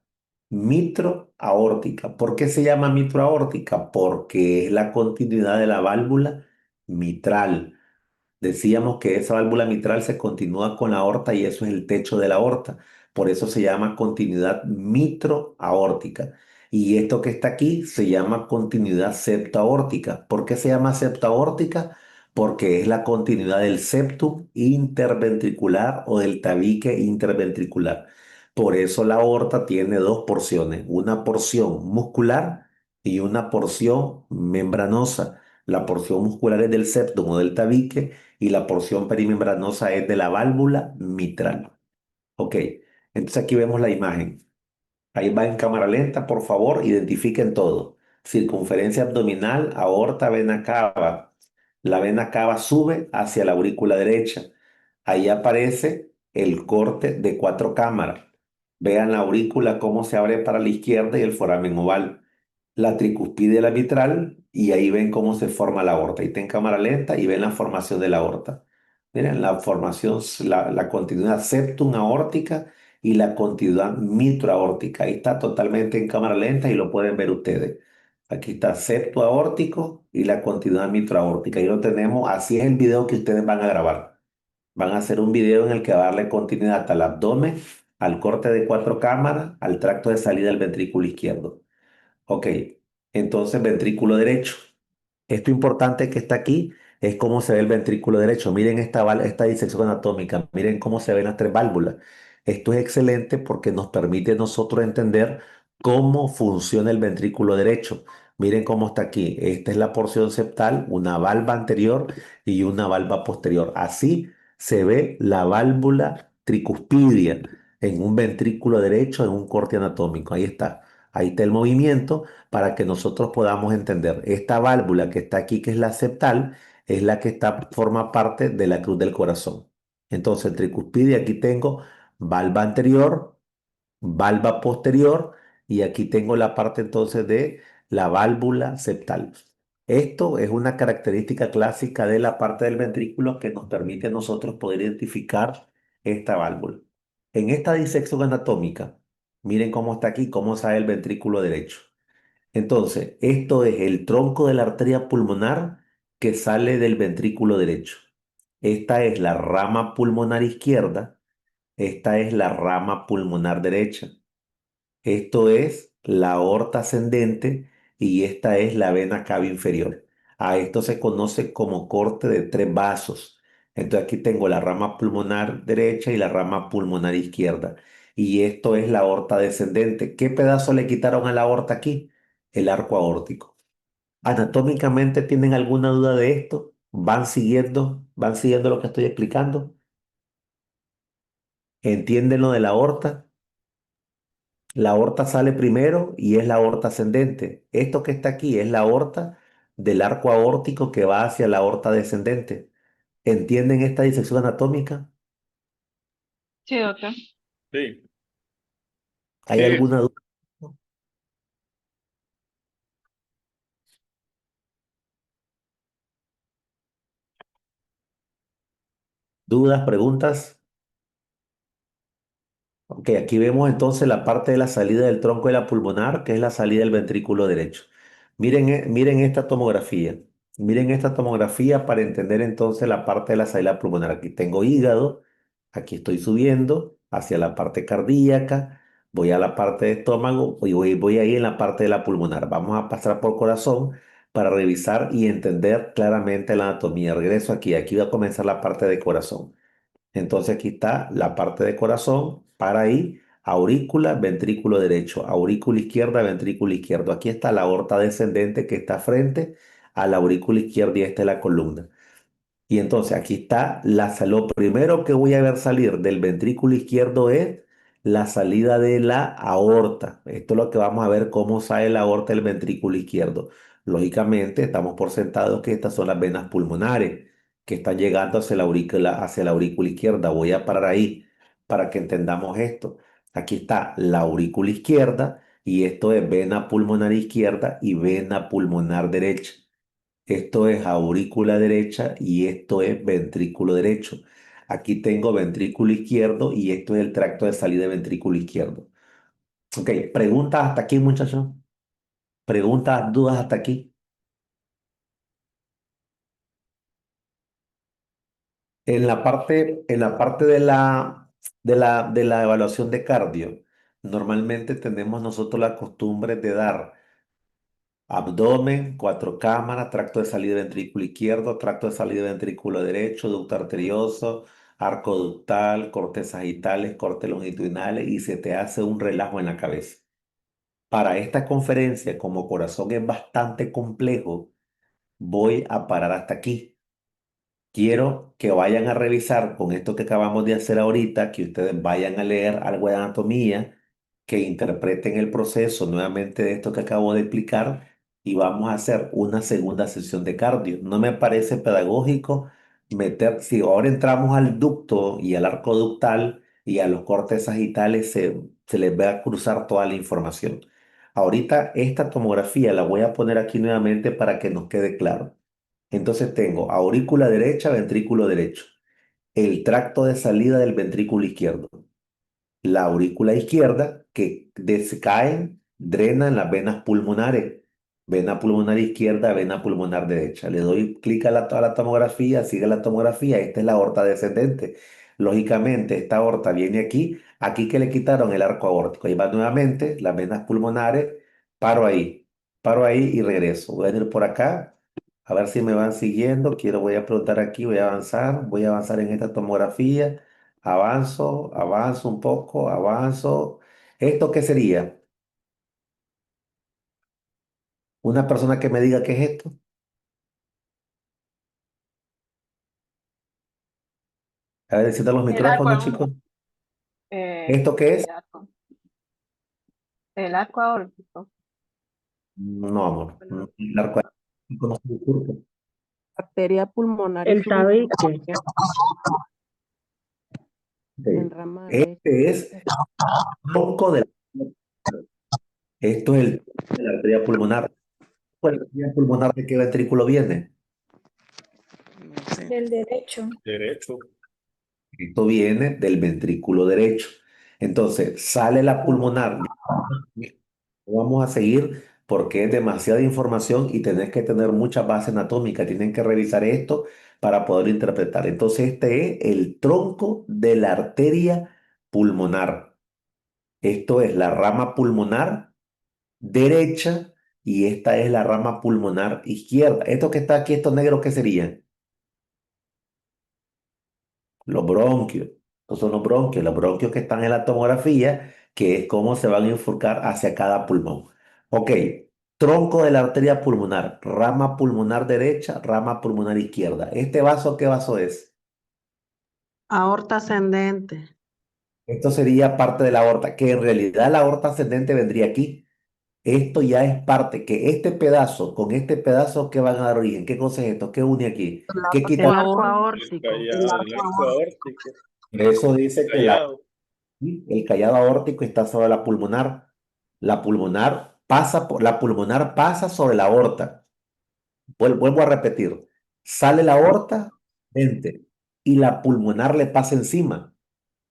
B: mitroaórtica. ¿Por qué se llama mitroaórtica? Porque es la continuidad de la válvula mitral. Decíamos que esa válvula mitral se continúa con la aorta y eso es el techo de la aorta. Por eso se llama continuidad mitroaórtica. Y esto que está aquí se llama continuidad septoaórtica. ¿Por qué se llama septoaórtica? Porque es la continuidad del septum interventricular o del tabique interventricular. Por eso la aorta tiene dos porciones, una porción muscular y una porción membranosa. La porción muscular es del septum o del tabique y la porción perimembranosa es de la válvula mitral. Ok, entonces aquí vemos la imagen. Ahí va en cámara lenta, por favor, identifiquen todo. Circunferencia abdominal, aorta, vena cava. La vena cava sube hacia la aurícula derecha. Ahí aparece el corte de 4 cámaras. Vean la aurícula cómo se abre para la izquierda y el foramen oval. La tricuspidia la mitral y ahí ven cómo se forma la aorta. Ahí está en cámara lenta y ven la formación de la aorta. Miren la formación, la continuidad septum aórtica y la continuidad mitroaórtica. Ahí está totalmente en cámara lenta y lo pueden ver ustedes. Aquí está septo aórtico y la continuidad mitroaórtica. Ahí lo tenemos. Así es el video que ustedes van a grabar. Van a hacer un video en el que va a darle continuidad al abdomen, al corte de 4 cámaras, al tracto de salida del ventrículo izquierdo. Ok, entonces ventrículo derecho. Esto importante que está aquí es cómo se ve el ventrículo derecho. Miren esta disección anatómica, miren cómo se ven las 3 válvulas. Esto es excelente porque nos permite a nosotros entender cómo funciona el ventrículo derecho. Miren cómo está aquí. Esta es la porción septal, una valva anterior y una valva posterior. Así se ve la válvula tricuspidia en un ventrículo derecho, en un corte anatómico. Ahí está. Ahí está el movimiento para que nosotros podamos entender. Esta válvula que está aquí, que es la septal, es la que forma parte de la cruz del corazón. Entonces, tricuspidia, aquí tengo valva anterior, valva posterior y aquí tengo la parte entonces de la válvula septal. Esto es una característica clásica de la parte del ventrículo que nos permite a nosotros poder identificar esta válvula. En esta disección anatómica, miren cómo está aquí, cómo sale el ventrículo derecho. Entonces, esto es el tronco de la arteria pulmonar que sale del ventrículo derecho. Esta es la rama pulmonar izquierda, esta es la rama pulmonar derecha. Esto es la aorta ascendente y esta es la vena cava inferior. A esto se conoce como corte de tres vasos. Entonces aquí tengo la rama pulmonar derecha y la rama pulmonar izquierda. Y esto es la aorta descendente. ¿Qué pedazo le quitaron a la aorta aquí? El arco aórtico. ¿Anatómicamente tienen alguna duda de esto? ¿Van siguiendo lo que estoy explicando? ¿Entienden lo de la aorta? La aorta sale primero y es la aorta ascendente. Esto que está aquí es la aorta del arco aórtico que va hacia la aorta descendente. ¿Entienden esta disección anatómica?
D: Sí, doctor.
A: Sí.
B: ¿Hay alguna duda? ¿Dudas, preguntas? Ok, aquí vemos entonces la parte de la salida del tronco de la pulmonar, que es la salida del ventrículo derecho. Miren, miren esta tomografía. Miren esta tomografía para entender entonces la parte de la salida pulmonar. Aquí tengo hígado, aquí estoy subiendo hacia la parte cardíaca, voy a la parte de estómago y voy ahí en la parte de la pulmonar. Vamos a pasar por corazón para revisar y entender claramente la anatomía. Regreso aquí, aquí va a comenzar la parte de corazón. Entonces aquí está la parte de corazón, para ahí, aurícula, ventrículo derecho, aurícula izquierda, ventrículo izquierdo. Aquí está la aorta descendente que está frente a la aurícula izquierda y esta es la columna. Y entonces aquí está lo primero que voy a ver salir del ventrículo izquierdo es la salida de la aorta. Esto es lo que vamos a ver cómo sale la aorta del ventrículo izquierdo. Lógicamente, estamos por sentados que estas son las venas pulmonares que están llegando hacia la aurícula izquierda. Voy a parar ahí para que entendamos esto. Aquí está la aurícula izquierda y esto es vena pulmonar izquierda y vena pulmonar derecha. Esto es aurícula derecha y esto es ventrículo derecho. Aquí tengo ventrículo izquierdo y esto es el tracto de salida de ventrículo izquierdo. Ok, preguntas hasta aquí, muchachos. Preguntas, dudas hasta aquí. En la parte de la evaluación de cardio, normalmente tenemos nosotros la costumbre de dar abdomen, cuatro cámaras, tracto de salida ventrículo izquierdo, tracto de salida ventrículo derecho, ducto arterioso, arco ductal, cortes sagittales, cortes longitudinales y se te hace un relajo en la cabeza. Para esta conferencia, como corazón es bastante complejo, voy a parar hasta aquí. Quiero que vayan a revisar con esto que acabamos de hacer ahorita, que ustedes vayan a leer algo de anatomía, que interpreten el proceso nuevamente de esto que acabo de explicar y vamos a hacer una segunda sesión de cardio. No me parece pedagógico si ahora entramos al ducto y al arco ductal y a los cortes sagitales, se les va a cruzar toda la información. Ahorita esta tomografía la voy a poner aquí nuevamente para que nos quede claro. Entonces tengo aurícula derecha, ventrículo derecho, el tracto de salida del ventrículo izquierdo, la aurícula izquierda que caen, drenan las venas pulmonares, vena pulmonar izquierda, vena pulmonar derecha. Le doy clic a la tomografía, sigue la tomografía, esta es la aorta descendente. Lógicamente, esta aorta viene aquí, aquí que le quitaron el arco aórtico. Ahí va nuevamente las venas pulmonares, paro ahí y regreso. Voy a ir por acá. A ver si me van siguiendo. Voy a preguntar aquí, voy a avanzar en esta tomografía. Avanzo, avanzo un poco, avanzo. ¿Esto qué sería? Una persona que me diga qué es esto. A ver, enciendan los
D: El arco,
B: micrófonos, chicos.
D: eh,
B: ¿Esto qué es?
D: el arco, el arco aórtico.
B: No, amor.
D: Bueno,
B: El arco aórtico no se surge.
F: Arteria pulmonar y
G: El tabique.
F: en
B: Ok.
F: rama derecha.
B: Este es el tronco de Esto es el de la arteria pulmonar. ¿Pues la arteria pulmonar de qué ventrículo viene?
F: No sé.
C: Del derecho.
A: Derecho.
B: Esto viene del ventrículo derecho. Entonces, sale la pulmonar. Vamos a seguir porque es demasiada información y tenés que tener mucha base anatómica. Tienen que revisar esto para poder interpretar. Entonces, este es el tronco de la arteria pulmonar. Esto es la rama pulmonar derecha y esta es la rama pulmonar izquierda. Esto que está aquí, estos negros, ¿qué serían? Los bronquios. Estos son los bronquios que están en la tomografía, que es cómo se van a enfocar hacia cada pulmón. Ok, tronco de la arteria pulmonar, rama pulmonar derecha, rama pulmonar izquierda. ¿Este vaso qué vaso es?
F: Aorta ascendente.
B: Esto sería parte de la aorta, que en realidad la aorta ascendente vendría aquí. Esto ya es parte, que este pedazo, con este pedazo que van a dar origen, ¿qué cosa es esto? ¿Qué une aquí? ¿Qué
F: El
B: quita?
F: arco
A: El
F: aórtico.
A: callado, el arco aórtico,
B: Eso dice que
A: callado.
B: el callado aórtico está sobre la pulmonar. La pulmonar pasa sobre la aorta. Vuelvo a repetir. Sale la aorta, vente, y la pulmonar le pasa encima.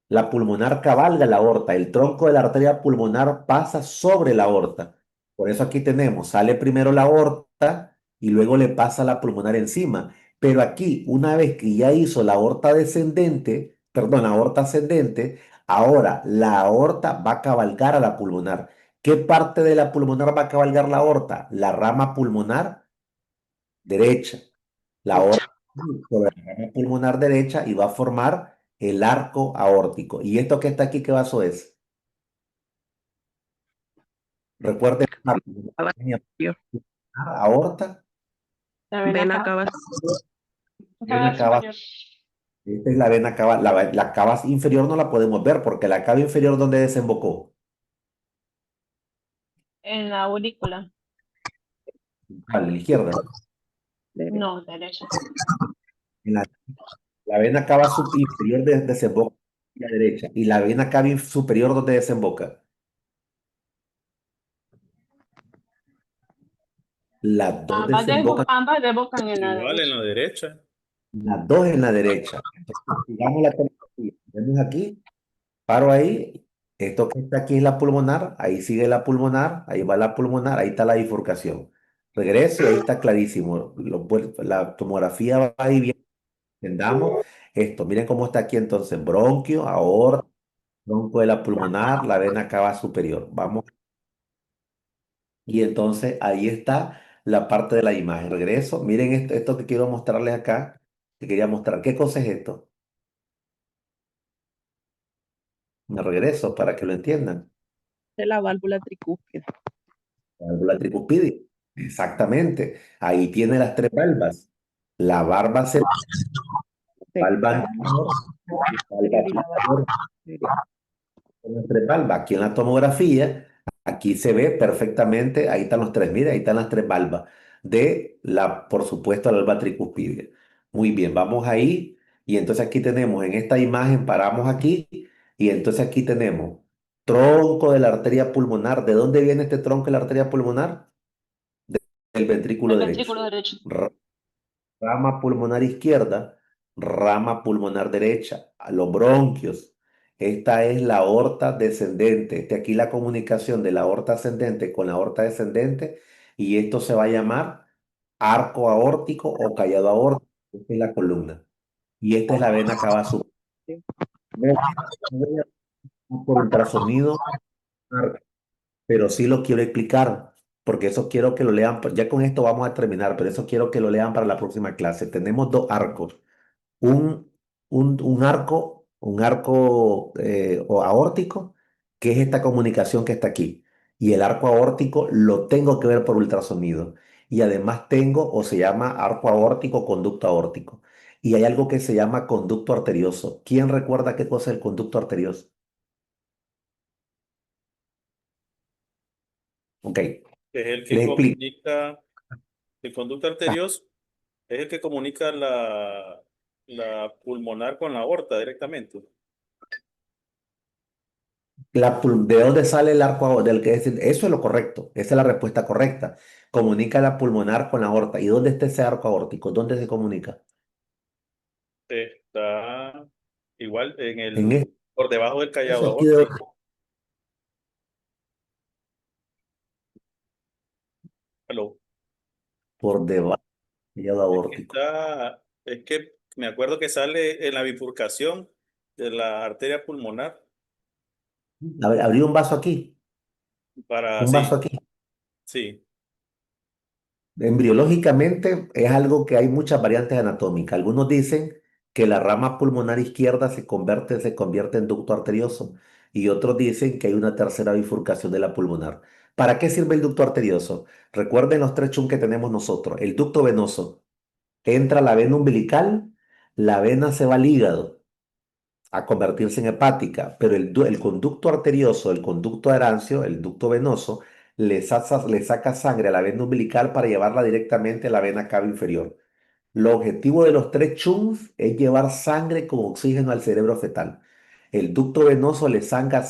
B: La pulmonar cabalga la aorta, el tronco de la arteria pulmonar pasa sobre la aorta. Por eso aquí tenemos, sale primero la aorta y luego le pasa la pulmonar encima. Pero aquí, una vez que ya hizo la aorta descendente, perdón, la aorta ascendente, ahora la aorta va a cabalgar a la pulmonar. ¿Qué parte de la pulmonar va a cabalgar la aorta? La rama pulmonar derecha. La aorta sobre la rama pulmonar derecha y va a formar el arco aórtico. ¿Y esto que está aquí, qué vaso es? Recuerden,
F: Cava superior.
B: aorta,
D: La vena
F: Vena
D: cava,
F: cava
B: vena cava.
D: superior.
B: Esta es la vena cava. La cava inferior no la podemos ver porque la cava inferior, ¿dónde desembocó?
D: En la aurícula.
B: A la izquierda.
F: derecha.
D: No, derecha.
B: En la vena cava inferior desemboca a la derecha. Y la vena cava superior, ¿dónde desemboca? Las dos desembocan.
D: Ambas desembocan en la
A: Igual en
D: derecha.
A: la derecha.
B: Las dos en la derecha. Entonces, sigamos la tomografía. Vemos aquí, paro ahí. Esto que está aquí es la pulmonar. Ahí sigue la pulmonar. Ahí va la pulmonar. Ahí está la bifurcación. Regreso y ahí está clarísimo. La tomografía va ahí bien. Entendamos esto. Miren cómo está aquí entonces. Bronquio, aorta, tronco de la pulmonar, la vena cava superior. Vamos. Y entonces ahí está la parte de la imagen. Regreso. Miren esto que quiero mostrarles acá. Que quería mostrar. ¿Qué cosa es esto? Me regreso para que lo entiendan.
F: De la válvula tricúspide.
B: La válvula tricuspidia. Exactamente. Ahí tiene las tres valvas. La valva valva
F: Secta,
B: anterior, valva
F: superior y la
B: posterior,
F: válvula superior.
B: con las tres valvas. Aquí en la tomografía, aquí se ve perfectamente. Ahí están los tres. Mira, ahí están las tres valvas de por supuesto, la valva tricuspidia. Muy bien, vamos ahí. Y entonces aquí tenemos en esta imagen, paramos aquí. Y entonces aquí tenemos tronco de la arteria pulmonar. ¿De dónde viene este tronco de la arteria pulmonar? El ventrículo
D: El
B: derecho.
D: ventrículo derecho.
B: Rama pulmonar izquierda, rama pulmonar derecha, a los bronquios. Esta es la aorta descendente. Aquí la comunicación de la aorta ascendente con la aorta descendente y esto se va a llamar arco aórtico o callado aórtico. Esta es la columna. Y esta es la vena cava superior. No voy a por ultrasonido, pero sí lo quiero explicar, porque eso quiero que lo lean, ya con esto vamos a terminar, pero eso quiero que lo lean para la próxima clase. Tenemos dos arcos, un, un arco o aórtico, que es esta comunicación que está aquí, y el arco aórtico lo tengo que ver por ultrasonido, y además tengo, o se llama arco aórtico, conducto aórtico, y hay algo que se llama conducto arterioso. ¿Quién recuerda qué cosa es el conducto arterioso? Ok,
A: Es el que
B: les explico.
A: comunica, el conducto arterioso es el que comunica la pulmonar con la aorta directamente.
B: ¿De dónde sale el arco del que es? Eso es lo correcto. Esa es la respuesta correcta. Comunica la pulmonar con la aorta. ¿Y dónde está ese arco aórtico? ¿Dónde se comunica?
A: Está igual
B: En
A: por debajo del callado
B: eso aquí de
A: aórtico.
B: por debajo del hígado aórtico.
A: Es que me acuerdo que sale en la bifurcación de la arteria pulmonar
B: A ver, abrí un vaso aquí,
A: para,
B: un vaso
A: sí,
B: aquí.
A: sí,
B: Embriológicamente es algo que hay muchas variantes anatómicas. Algunos dicen que la rama pulmonar izquierda se convierte en ducto arterioso y otros dicen que hay una tercera bifurcación de la pulmonar. ¿Para qué sirve el ducto arterioso? Recuerden los tres chun que tenemos nosotros. El ducto venoso entra a la vena umbilical, la vena se va al hígado a convertirse en hepática, pero el conducto arterioso, el conducto arancio, el ducto venoso, le saca sangre a la vena umbilical para llevarla directamente a la vena cava inferior. El objetivo de los tres chunks es llevar sangre con oxígeno al cerebro fetal. El ducto venoso le saca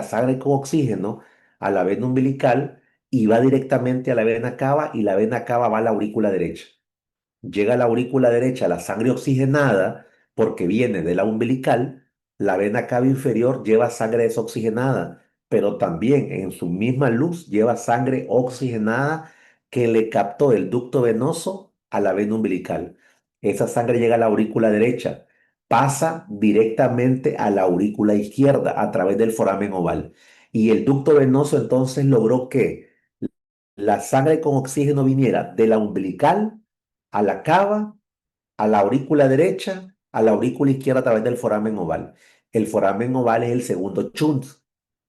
B: sangre con oxígeno a la vena umbilical y va directamente a la vena cava y la vena cava va a la aurícula derecha. Llega a la aurícula derecha la sangre oxigenada porque viene de la umbilical, la vena cava inferior lleva sangre desoxigenada, pero también en su misma luz lleva sangre oxigenada que le captó el ducto venoso a la vena umbilical. Esa sangre llega a la aurícula derecha, pasa directamente a la aurícula izquierda a través del foramen oval. Y el ducto venoso entonces logró que la sangre con oxígeno viniera de la umbilical a la cava, a la aurícula derecha, a la aurícula izquierda a través del foramen oval. El foramen oval es el segundo shunt.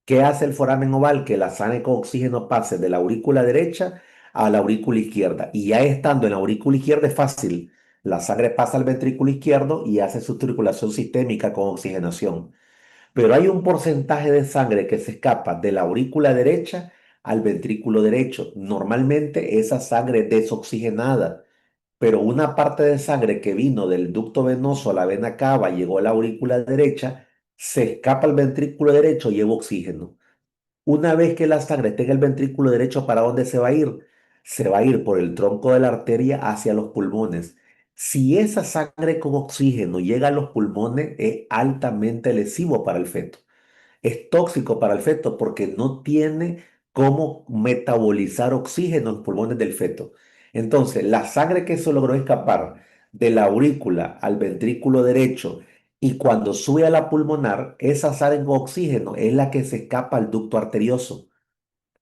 B: ¿Qué hace el foramen oval? Que la sangre con oxígeno pase de la aurícula derecha a la aurícula izquierda. Y ya estando en la aurícula izquierda es fácil. La sangre pasa al ventrículo izquierdo y hace su circulación sistémica con oxigenación. Pero hay un porcentaje de sangre que se escapa de la aurícula derecha al ventrículo derecho. Normalmente esa sangre es desoxigenada, pero una parte de sangre que vino del ducto venoso a la vena cava, llegó a la aurícula derecha, se escapa al ventrículo derecho y lleva oxígeno. Una vez que la sangre esté en el ventrículo derecho, ¿para dónde se va a ir? Se va a ir por el tronco de la arteria hacia los pulmones. Si esa sangre con oxígeno llega a los pulmones, es altamente lesivo para el feto. Es tóxico para el feto porque no tiene cómo metabolizar oxígeno en los pulmones del feto. Entonces, la sangre que se logró escapar de la aurícula al ventrículo derecho y cuando sube a la pulmonar, esa sangre con oxígeno es la que se escapa al ducto arterioso.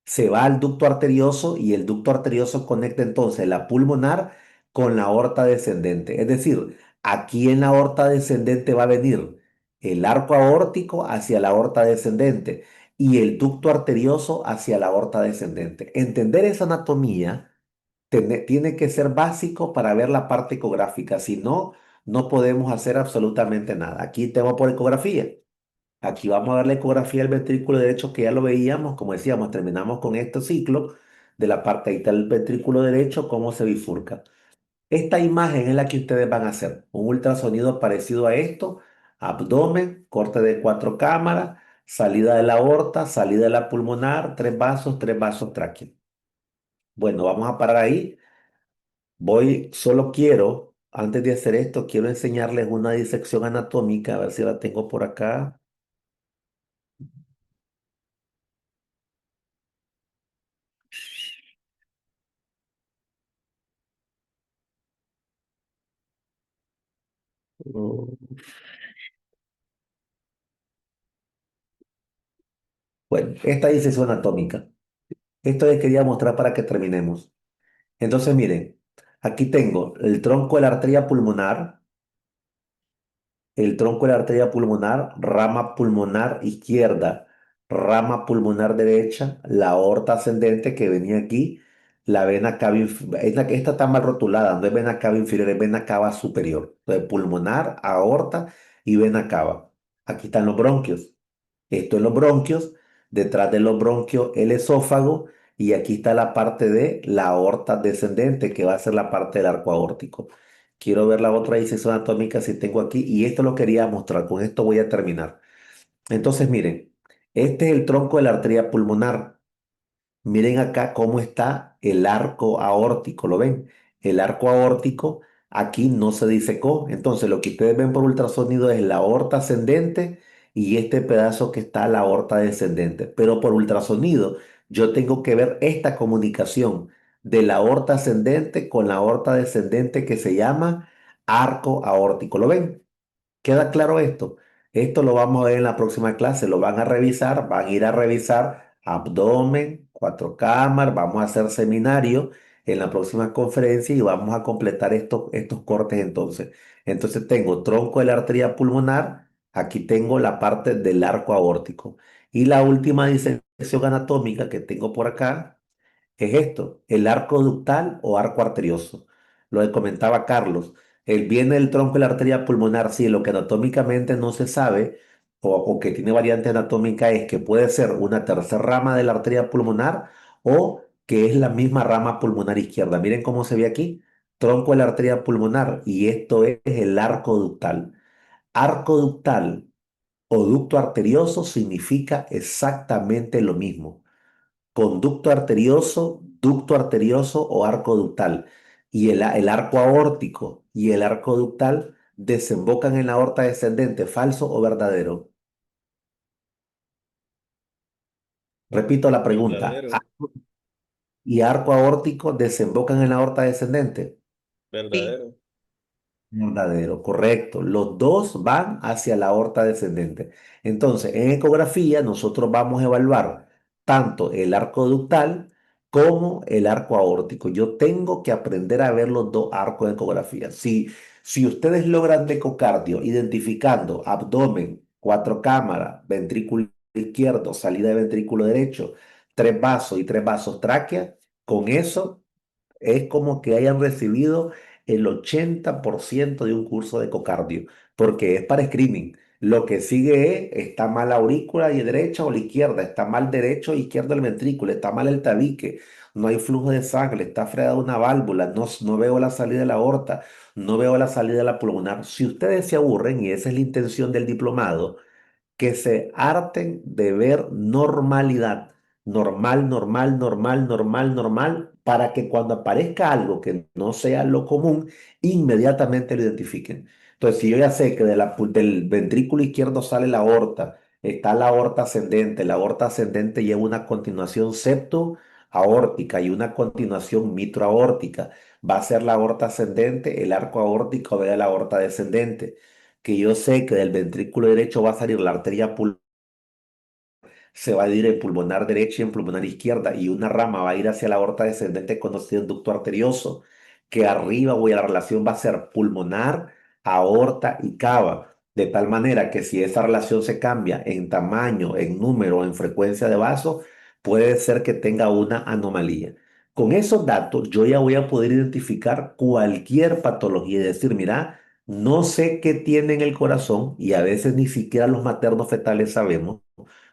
B: Se va al ducto arterioso y el ducto arterioso conecta entonces la pulmonar con la aorta descendente. Es decir, aquí en la aorta descendente va a venir el arco aórtico hacia la aorta descendente y el ducto arterioso hacia la aorta descendente. Entender esa anatomía tiene que ser básico para ver la parte ecográfica. Si no, no podemos hacer absolutamente nada. Aquí tengo por ecografía. Aquí vamos a ver la ecografía del ventrículo derecho que ya lo veíamos, como decíamos, terminamos con este ciclo de la parte ahí está el ventrículo derecho, cómo se bifurca. Esta imagen es la que ustedes van a hacer, un ultrasonido parecido a esto, abdomen, corte de 4 cámaras, salida de la aorta, salida de la pulmonar, tres vasos tráqueos. Bueno, vamos a parar ahí. Solo quiero, antes de hacer esto, quiero enseñarles una disección anatómica, a ver si la tengo por acá. Mm, Bueno, esta disección anatómica. Esto les quería mostrar para que terminemos. Entonces, miren, aquí tengo el tronco de la arteria pulmonar, el tronco de la arteria pulmonar, rama pulmonar izquierda, rama pulmonar derecha, la aorta ascendente que venía aquí, la vena cava esta está mal rotulada, no es vena cava inferior, es vena cava superior. Entonces, pulmonar, aorta y vena cava. Aquí están los bronquios. Esto es los bronquios, detrás de los bronquios el esófago y aquí está la parte de la aorta descendente que va a ser la parte del arco aórtico. Quiero ver la otra disección anatómica si tengo aquí y esto lo quería mostrar, con esto voy a terminar. Entonces miren, este es el tronco de la arteria pulmonar. Miren acá cómo está el arco aórtico, ¿lo ven? El arco aórtico aquí no se disecó. Entonces lo que ustedes ven por ultrasonido es la aorta ascendente y este pedazo que está la aorta descendente. Pero por ultrasonido yo tengo que ver esta comunicación de la aorta ascendente con la aorta descendente que se llama arco aórtico. ¿Lo ven? ¿Queda claro esto? Esto lo vamos a ver en la próxima clase, lo van a revisar, van a ir a revisar abdomen, cuatro cámaras, vamos a hacer seminario en la próxima conferencia y vamos a completar estos cortes entonces. Entonces tengo tronco de la arteria pulmonar, aquí tengo la parte del arco aórtico. Y la última disección anatómica que tengo por acá es esto, el arco ductal o arco arterioso. Lo que comentaba Carlos, el viene del tronco de la arteria pulmonar, sí, lo que anatómicamente no se sabe o que tiene variante anatómica es que puede ser una tercera rama de la arteria pulmonar o que es la misma rama pulmonar izquierda. Miren cómo se ve aquí, tronco de la arteria pulmonar y esto es el arco ductal. Arco ductal o ducto arterioso significa exactamente lo mismo. Conducto arterioso, ducto arterioso o arco ductal. Y el arco aórtico y el arco ductal desembocan en la aorta descendente, ¿falso o verdadero? Repito la pregunta.
A: Verdadero,
B: ¿Y arco aórtico desembocan en la aorta descendente?
F: Sí.
A: verdadero.
B: Verdadero, correcto. Los dos van hacia la aorta descendente. Entonces, en ecografía nosotros vamos a evaluar tanto el arco ductal como el arco aórtico. Yo tengo que aprender a ver los dos arcos en ecografía. Si ustedes logran de ecocardio identificando abdomen, cuatro cámaras, ventrículo izquierdo, salida de ventrículo derecho, tres vasos y tres vasos tráquea, con eso es como que hayan recibido el 80% de un curso de ecocardio, porque es para screening. Lo que sigue es, está mal la aurícula y derecha o la izquierda, está mal derecho o izquierdo el ventrículo, está mal el tabique, no hay flujo de sangre, está fregada una válvula, no veo la salida de la aorta, no veo la salida de la pulmonar. Si ustedes se aburren, y esa es la intención del diplomado, que se harten de ver normalidad, normal, normal, normal, normal, normal, para que cuando aparezca algo que no sea lo común, inmediatamente lo identifiquen. Entonces, si yo ya sé que del ventrículo izquierdo sale la aorta, está la aorta ascendente lleva una continuación septo aórtica y una continuación mitroaórtica. Va a ser la aorta ascendente, el arco aórtico ve la aorta descendente, que yo sé que del ventrículo derecho va a salir la arteria pulmonar, se va a ir en pulmonar derecha y en pulmonar izquierda, y una rama va a ir hacia la aorta descendente conocida en ducto arterioso, que arriba voy a la relación va a ser pulmonar, aorta y cava, de tal manera que si esa relación se cambia en tamaño, en número, en frecuencia de vaso, puede ser que tenga una anomalía. Con esos datos yo ya voy a poder identificar cualquier patología y decir, mira, no sé qué tiene en el corazón y a veces ni siquiera los maternos fetales sabemos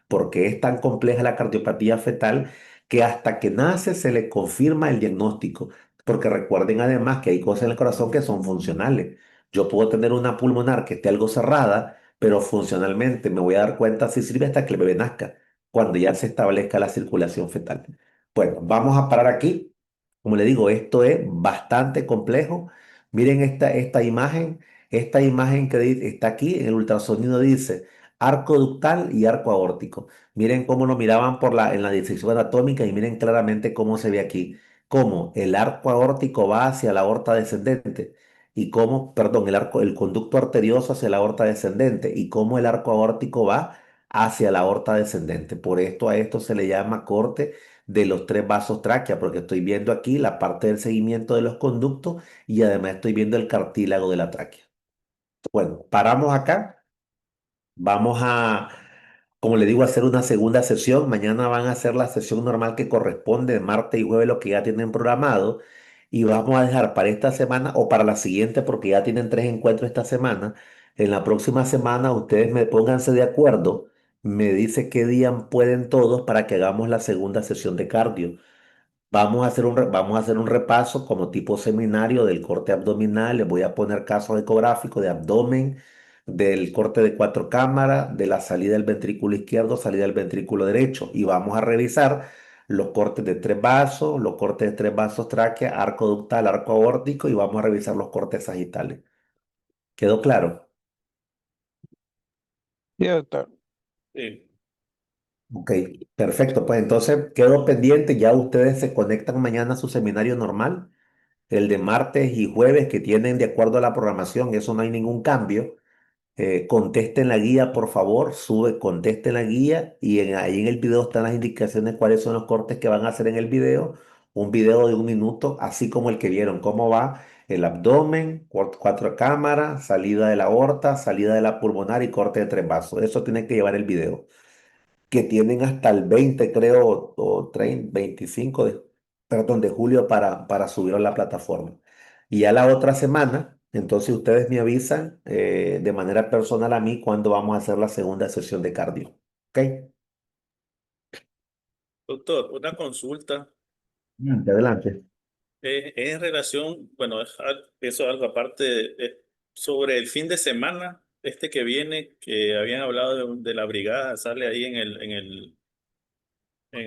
B: porque es tan compleja la cardiopatía fetal que hasta que nace se le confirma el diagnóstico. Porque recuerden además que hay cosas en el corazón que son funcionales. Yo puedo tener una pulmonar que esté algo cerrada, pero funcionalmente me voy a dar cuenta si sirve hasta que el bebé nazca, cuando ya se establezca la circulación fetal. Bueno, vamos a parar aquí. Como le digo, esto es bastante complejo. Miren esta imagen que está aquí en el ultrasonido dice arco ductal y arco aórtico. Miren cómo lo miraban en la disección anatómica y miren claramente cómo se ve aquí. Cómo el arco aórtico va hacia la aorta descendente y cómo, perdón, el conducto arterioso hacia la aorta descendente y cómo el arco aórtico va hacia la aorta descendente. Por esto a esto se le llama corte de los tres vasos tráquea, porque estoy viendo aquí la parte del seguimiento de los conductos y además estoy viendo el cartílago de la tráquea. Bueno, paramos acá. Vamos a, como le digo, a hacer una segunda sesión. Mañana van a hacer la sesión normal que corresponde, martes y jueves, lo que ya tienen programado. Y vamos a dejar para esta semana o para la siguiente, porque ya tienen tres encuentros esta semana. En la próxima semana ustedes pónganse de acuerdo, me dice qué día pueden todos para que hagamos la segunda sesión de cardio. Vamos a hacer un repaso como tipo seminario del corte abdominal. Les voy a poner casos ecográficos de abdomen, del corte de cuatro cámaras, de la salida del ventrículo izquierdo, salida del ventrículo derecho. Y vamos a revisar los cortes de tres vasos, los cortes de tres vasos tráquea, arco ductal, arco aórtico y vamos a revisar los cortes sagitales. ¿Quedó claro?
G: Sí, doctor.
A: Sí.
B: Ok, perfecto. Pues entonces quedo pendiente. Ya ustedes se conectan mañana a su seminario normal, el de martes y jueves que tienen de acuerdo a la programación. Eso no hay ningún cambio. Contesten la guía, por favor, contesten la guía y ahí en el video están las indicaciones cuáles son los cortes que van a hacer en el video. Un video de 1 minuto, así como el que vieron, cómo va el abdomen, cuatro cámaras, salida de la aorta, salida de la pulmonar y corte de 3 vasos. Eso tiene que llevar el video, que tienen hasta el 20, creo, o 30, 25 perdón, de julio para subirlo a la plataforma. Y ya la otra semana, entonces ustedes me avisan de manera personal a mí cuándo vamos a hacer la segunda sesión de cardio. ¿Ok?
A: Doctor, una consulta.
B: Adelante.
A: Es en relación, bueno, eso es algo aparte, sobre el fin de semana, este que viene, que habían hablado de la brigada, sale ahí en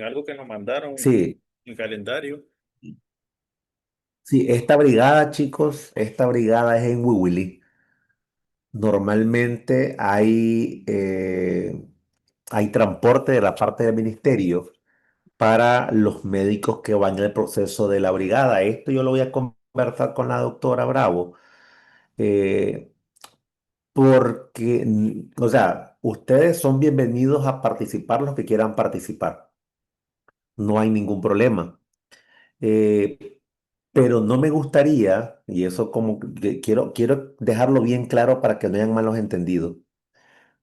A: algo que nos mandaron
B: Sí,
A: en calendario.
B: sí, esta brigada, chicos, esta brigada es en Wiwili. Normalmente hay transporte de la parte del ministerio para los médicos que van en el proceso de la brigada. Esto yo lo voy a conversar con la doctora Bravo, eh, porque, o sea, ustedes son bienvenidos a participar los que quieran participar. No hay ningún problema. Eh, pero no me gustaría, y eso como que quiero dejarlo bien claro para que no hayan malos entendidos.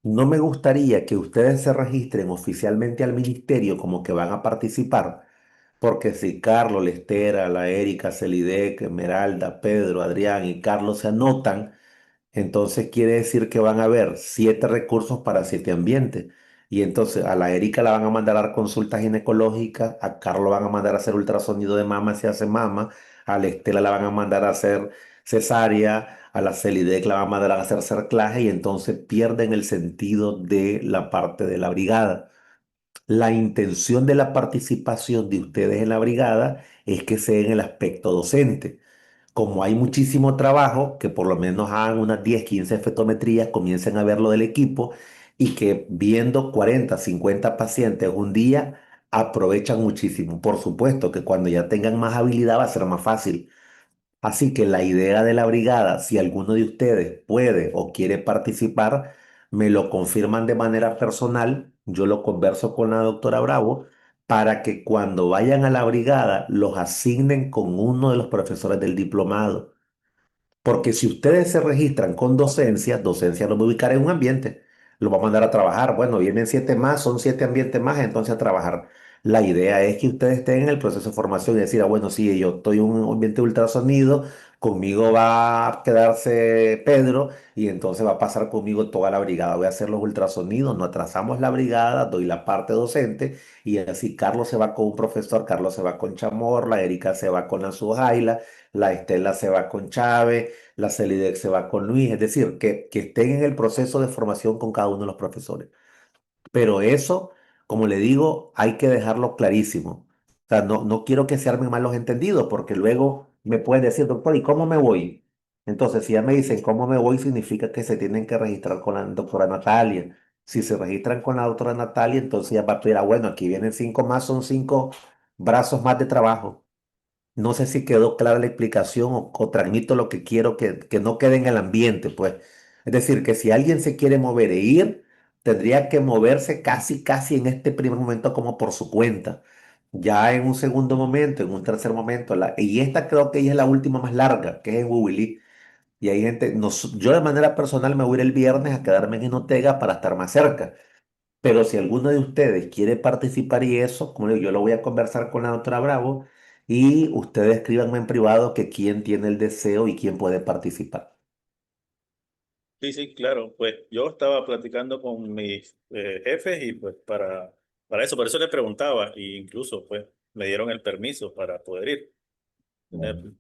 B: No me gustaría que ustedes se registren oficialmente al ministerio como que van a participar. Porque si Carlos, Lestera, la Erika, Celidec, Esmeralda, Pedro, Adrián y Carlos se anotan, entonces quiere decir que van a haber 7 recursos para 7 ambientes. Y entonces a la Erika la van a mandar a dar consultas ginecológicas, a Carlos van a mandar a hacer ultrasonido de mama si hace mama, a la Estela la van a mandar a hacer cesárea, a la Celidec la van a mandar a hacer cerclaje y entonces pierden el sentido de la parte de la brigada. La intención de la participación de ustedes en la brigada es que sea en el aspecto docente. Como hay muchísimo trabajo, que por lo menos hagan unas 10, 15 efectometrías, comiencen a ver lo del equipo y que viendo 40, 50 pacientes un día, aprovechan muchísimo. Por supuesto que cuando ya tengan más habilidad va a ser más fácil. Así que la idea de la brigada, si alguno de ustedes puede o quiere participar, me lo confirman de manera personal, yo lo converso con la doctora Bravo para que cuando vayan a la brigada los asignen con uno de los profesores del diplomado. Porque si ustedes se registran con docencia, docencia lo va a ubicar en un ambiente, lo va a mandar a trabajar. Bueno, vienen 7 más, son 7 ambientes más, entonces a trabajar. La idea es que ustedes estén en el proceso de formación y decir, ah, bueno, sí, yo estoy en un ambiente de ultrasonido, conmigo va a quedarse Pedro y entonces va a pasar conmigo toda la brigada. Voy a hacer los ultrasonidos, no atrasamos la brigada, doy la parte docente y así Carlos se va con un profesor, Carlos se va con Chamor, la Erika se va con la Sujaila, la Estela se va con Chávez, la Celidex se va con Luis, es decir, que estén en el proceso de formación con cada uno de los profesores. Pero eso, como le digo, hay que dejarlo clarísimo. O sea, no quiero que se armen malos entendidos, porque luego me pueden decir, doctor, ¿y cómo me voy? Entonces, si ya me dicen cómo me voy, significa que se tienen que registrar con la doctora Natalia. Si se registran con la doctora Natalia, entonces ya va a pedir, ah, bueno, aquí vienen 5 más, son 5 brazos más de trabajo. No sé si quedó clara la explicación o transmito lo que quiero que no quede en el ambiente, pues. Es decir, que si alguien se quiere mover e ir, tendría que moverse casi, casi en este primer momento como por su cuenta. Ya en un segundo momento, en un tercer momento, y esta creo que ella es la última más larga, que es en Huilí. Y hay gente, yo de manera personal me voy a ir el viernes a quedarme en Jinotega para estar más cerca. Pero si alguno de ustedes quiere participar y eso, como le digo, yo lo voy a conversar con la doctora Bravo y ustedes escríbanme en privado que quién tiene el deseo y quién puede participar.
A: Sí, sí, claro. Pues yo estaba platicando con mis jefes y pues para eso, por eso le preguntaba, e incluso pues me dieron el permiso para poder ir.
B: Bueno.
A: Tener-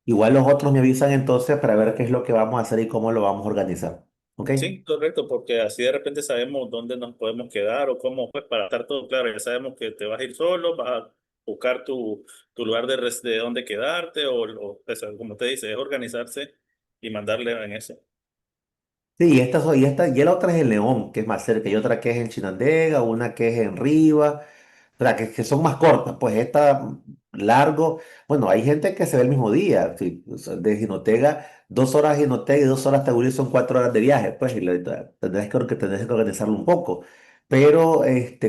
B: Igual los otros me avisan entonces para ver qué es lo que vamos a hacer y cómo lo vamos a organizar. ¿Ok?
A: Sí, correcto, porque así de repente sabemos dónde nos podemos quedar o cómo, pues para estar todo claro, ya sabemos que te vas a ir solo, vas a buscar tu lugar de dónde quedarte o como te dice, es organizarse y mandarle en eso.
B: Sí, y la otra es en León, que es más cerca, y otra que es en Chinandega, una que es en Riva, o sea, que son más cortas, pues esta largo, bueno, hay gente que se ve el mismo día, sí, o sea, de Jinotega, 2 horas a Jinotega y 2 horas a Tahurí son 4 horas de viaje, pues, y tendrás que organizarlo un poco. Pero,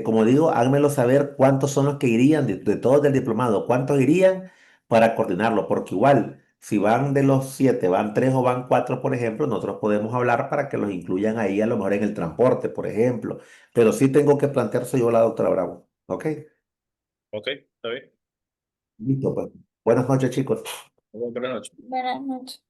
B: como digo, házmelo saber cuántos son los que irían, de todos del diplomado, cuántos irían para coordinarlo, porque igual, si van de los 7, van 3 o van 4, por ejemplo, nosotros podemos hablar para que los incluyan ahí, a lo mejor en el transporte, por ejemplo. Pero sí tengo que plantearse yo la doctora Bravo. ¿Ok?
A: Ok, está bien.
B: Listo, pues. Buenas noches, chicos.
A: Buenas noches.
C: Buenas noches.